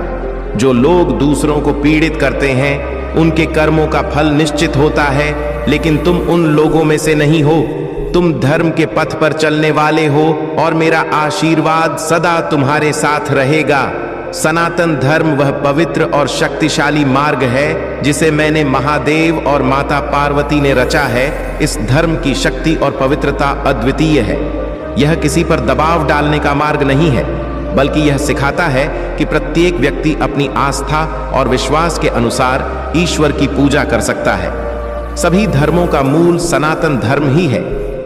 जो लोग दूसरों को पीड़ित करते हैं उनके कर्मों का फल निश्चित होता है, लेकिन तुम उन लोगों में से नहीं हो। तुम धर्म के पथ पर चलने वाले हो और मेरा आशीर्वाद सदा तुम्हारे साथ रहेगा। सनातन धर्म वह पवित्र और शक्तिशाली मार्ग है जिसे मैंने महादेव और माता पार्वती ने रचा है। इस धर्म की शक्ति और पवित्रता अद्वितीय है। यह किसी पर दबाव डालने का मार्ग नहीं है, बल्कि यह सिखाता है कि प्रत्येक व्यक्ति अपनी आस्था और विश्वास के अनुसार ईश्वर की पूजा कर सकता है। सभी धर्मों का मूल सनातन धर्म ही है।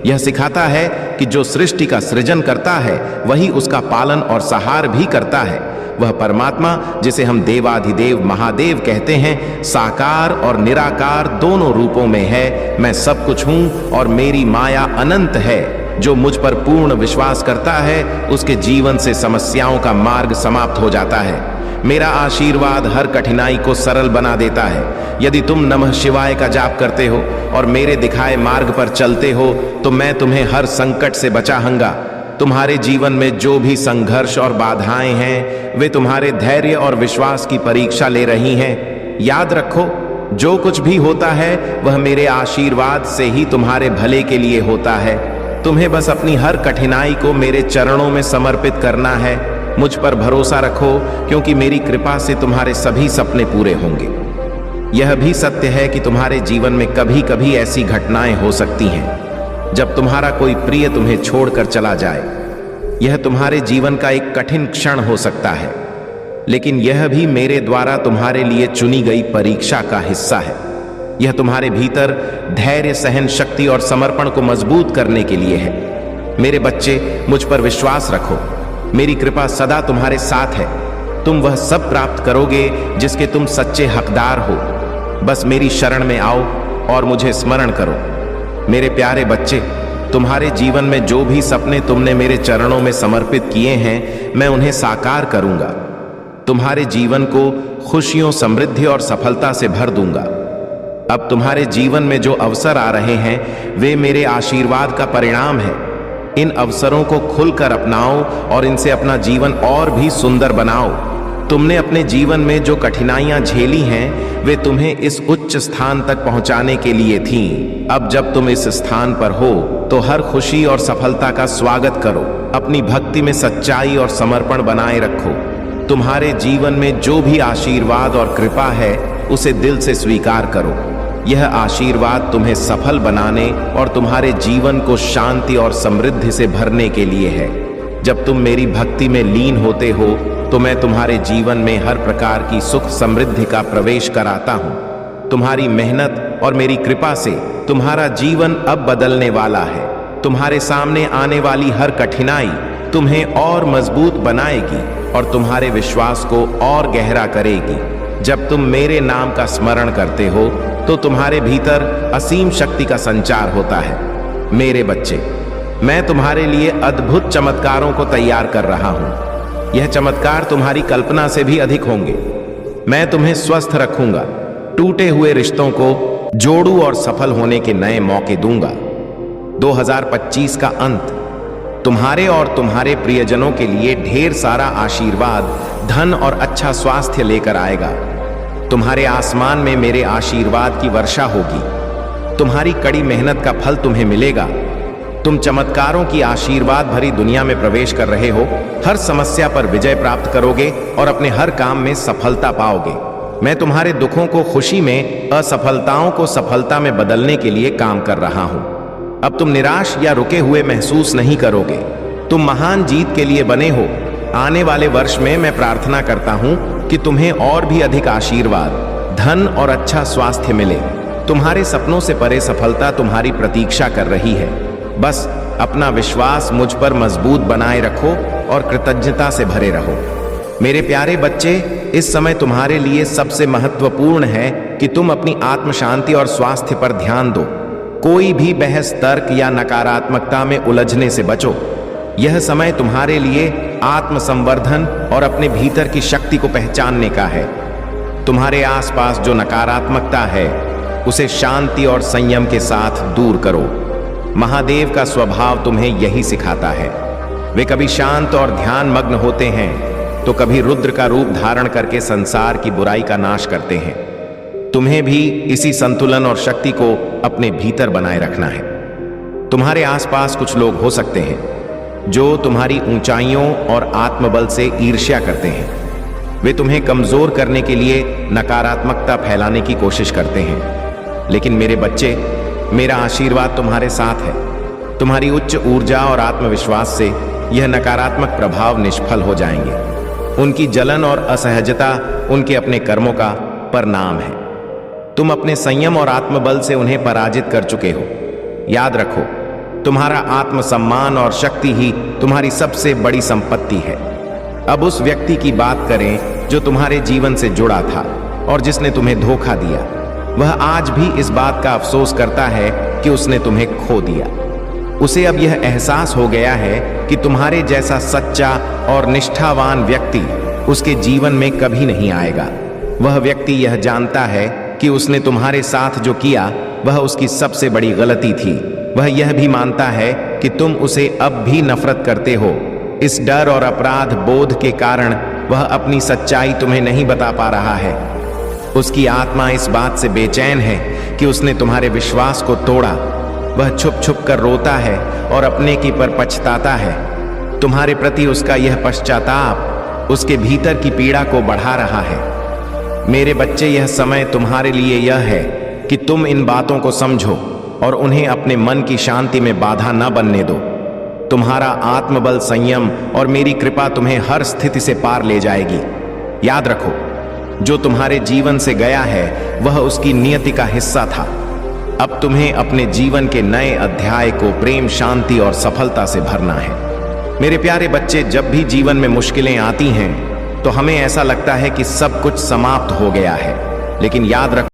यह सिखाता है कि जो सृष्टि का सृजन करता है वही उसका पालन और सहार भी करता है। वह परमात्मा जिसे हम देवाधिदेव महादेव कहते हैं, साकार और निराकार दोनों रूपों में है। मैं सब कुछ हूं और मेरी माया अनंत है। जो मुझ पर पूर्ण विश्वास करता है उसके जीवन से समस्याओं का मार्ग समाप्त हो जाता है। मेरा आशीर्वाद हर कठिनाई को सरल बना देता है। यदि तुम नमः शिवाय का जाप करते हो और मेरे दिखाए मार्ग पर चलते हो तो मैं तुम्हें हर संकट से बचाऊंगा। तुम्हारे जीवन में जो भी संघर्ष और बाधाएं हैं वे तुम्हारे धैर्य और विश्वास की परीक्षा ले रही हैं। याद रखो, जो कुछ भी होता है वह मेरे आशीर्वाद से ही तुम्हारे भले के लिए होता है। तुम्हें बस अपनी हर कठिनाई को मेरे चरणों में समर्पित करना है। मुझ पर भरोसा रखो, क्योंकि मेरी कृपा से तुम्हारे सभी सपने पूरे होंगे। यह भी सत्य है कि तुम्हारे जीवन में कभी कभी ऐसी घटनाएं हो सकती हैं जब तुम्हारा कोई प्रिय तुम्हें छोड़कर चला जाए। यह तुम्हारे जीवन का एक कठिन क्षण हो सकता है, लेकिन यह भी मेरे द्वारा तुम्हारे लिए चुनी गई परीक्षा का हिस्सा है। यह तुम्हारे भीतर धैर्य, सहन शक्ति और समर्पण को मजबूत करने के लिए है। मेरे बच्चे, मुझ पर विश्वास रखो। मेरी कृपा सदा तुम्हारे साथ है। तुम वह सब प्राप्त करोगे जिसके तुम सच्चे हकदार हो। बस मेरी शरण में आओ और मुझे स्मरण करो। मेरे प्यारे बच्चे, तुम्हारे जीवन में जो भी सपने तुमने मेरे चरणों में समर्पित किए हैं, मैं उन्हें साकार करूंगा। तुम्हारे जीवन को खुशियों, समृद्धि और सफलता से भर दूंगा। अब तुम्हारे जीवन में जो अवसर आ रहे हैं वे मेरे आशीर्वाद का परिणाम है। इन अवसरों को खुलकर अपनाओ और इनसे अपना जीवन और भी सुंदर बनाओ। तुमने अपने जीवन में जो कठिनाइयां झेली हैं वे तुम्हें इस उच्च स्थान तक पहुंचाने के लिए थीं। अब जब तुम इस स्थान पर हो तो हर खुशी और सफलता का स्वागत करो। अपनी भक्ति में सच्चाई और समर्पण बनाए रखो। तुम्हारे जीवन में जो भी आशीर्वाद और कृपा है उसे दिल से स्वीकार करो। यह आशीर्वाद तुम्हें सफल बनाने और तुम्हारे जीवन को शांति और समृद्धि से भरने के लिए है। जब तुम मेरी भक्ति में लीन होते हो तो मैं तुम्हारे जीवन में हर प्रकार की सुख समृद्धि का प्रवेश कराता हूँ। तुम्हारी मेहनत और मेरी कृपा से तुम्हारा जीवन अब बदलने वाला है। तुम्हारे सामने आने वाली हर कठिनाई तुम्हें और मजबूत बनाएगी और तुम्हारे विश्वास को और गहरा करेगी। जब तुम मेरे नाम का स्मरण करते हो तो तुम्हारे भीतर असीम शक्ति का संचार होता है। मेरे बच्चे, मैं तुम्हारे लिए अद्भुत चमत्कारों को तैयार कर रहा हूं। यह चमत्कार तुम्हारी कल्पना से भी अधिक होंगे। मैं तुम्हें स्वस्थ रखूंगा, टूटे हुए रिश्तों को जोड़ूं और सफल होने के नए मौके दूंगा। 2025 का अंत तुम्हारे और तुम्हारे प्रियजनों के लिए ढेर सारा आशीर्वाद, धन और अच्छा स्वास्थ्य लेकर आएगा। तुम्हारे आसमान में मेरे आशीर्वाद की वर्षा होगी। तुम्हारी कड़ी मेहनत का फल तुम्हें मिलेगा। तुम चमत्कारों की आशीर्वाद भरी दुनिया में प्रवेश कर रहे हो। हर समस्या पर विजय प्राप्त करोगे और अपने हर काम में सफलता पाओगे। मैं तुम्हारे दुखों को खुशी में, असफलताओं को सफलता में बदलने के लिए काम कर रहा हूं। अब तुम निराश या रुके हुए महसूस नहीं करोगे। तुम महान जीत के लिए बने हो। आने वाले वर्ष में मैं प्रार्थना करता हूं कि तुम्हें और भी अधिक आशीर्वाद, धन और अच्छा स्वास्थ्य मिले। तुम्हारे सपनों से परे सफलता तुम्हारी प्रतीक्षा कर रही है। बस अपना विश्वास मुझ पर मजबूत बनाए रखो और कृतज्ञता से भरे रहो। मेरे प्यारे बच्चे, इस समय तुम्हारे लिए सबसे महत्वपूर्ण है कि तुम अपनी आत्म शांति और स्वास्थ्य पर ध्यान दो। कोई भी बहस, तर्क या नकारात्मकता में उलझने से बचो। यह समय तुम्हारे लिए आत्म संवर्धन और अपने भीतर की शक्ति को पहचानने का है। तुम्हारे आसपास जो नकारात्मकता है उसे शांति और संयम के साथ दूर करो। महादेव का स्वभाव तुम्हें यही सिखाता है। वे कभी शांत और ध्यान मग्न होते हैं तो कभी रुद्र का रूप धारण करके संसार की बुराई का नाश करते हैं। तुम्हें भी इसी संतुलन और शक्ति को अपने भीतर बनाए रखना है। तुम्हारे आसपास कुछ लोग हो सकते हैं जो तुम्हारी ऊंचाइयों और आत्मबल से ईर्ष्या करते हैं। वे तुम्हें कमजोर करने के लिए नकारात्मकता फैलाने की कोशिश करते हैं। लेकिन मेरे बच्चे, मेरा आशीर्वाद तुम्हारे साथ है। तुम्हारी उच्च ऊर्जा और आत्मविश्वास से यह नकारात्मक प्रभाव निष्फल हो जाएंगे। उनकी जलन और असहजता उनके अपने कर्मों का परिणाम है। तुम अपने संयम और आत्मबल से उन्हें पराजित कर चुके हो। याद रखो, तुम्हारा आत्मसम्मान और शक्ति ही तुम्हारी सबसे बड़ी संपत्ति है। अब उस व्यक्ति की बात करें जो तुम्हारे जीवन से जुड़ा था और जिसने तुम्हें धोखा दिया। वह आज भी इस बात का अफसोस करता है कि उसने तुम्हें खो दिया। उसे अब यह एहसास हो गया है कि तुम्हारे जैसा सच्चा और निष्ठावान व्यक्ति उसके जीवन में कभी नहीं आएगा। वह व्यक्ति यह जानता है कि उसने तुम्हारे साथ जो किया वह उसकी सबसे बड़ी गलती थी। वह यह भी मानता है कि तुम उसे अब भी नफरत करते हो। इस डर और अपराध बोध के कारण वह अपनी सच्चाई तुम्हें नहीं बता पा रहा है। उसकी आत्मा इस बात से बेचैन है कि उसने तुम्हारे विश्वास को तोड़ा। वह छुप छुप कर रोता है और अपने की पर पछताता है। तुम्हारे प्रति उसका यह पश्चाताप उसके भीतर की पीड़ा को बढ़ा रहा है। मेरे बच्चे, यह समय तुम्हारे लिए यह है कि तुम इन बातों को समझो और उन्हें अपने मन की शांति में बाधा न बनने दो। तुम्हारा आत्मबल, संयम और मेरी कृपा तुम्हें हर स्थिति से पार ले जाएगी। याद रखो, जो तुम्हारे जीवन से गया है वह उसकी नियति का हिस्सा था। अब तुम्हें अपने जीवन के नए अध्याय को प्रेम, शांति और सफलता से भरना है। मेरे प्यारे बच्चे, जब भी जीवन में मुश्किलें आती हैं तो हमें ऐसा लगता है कि सब कुछ समाप्त हो गया है, लेकिन याद रखो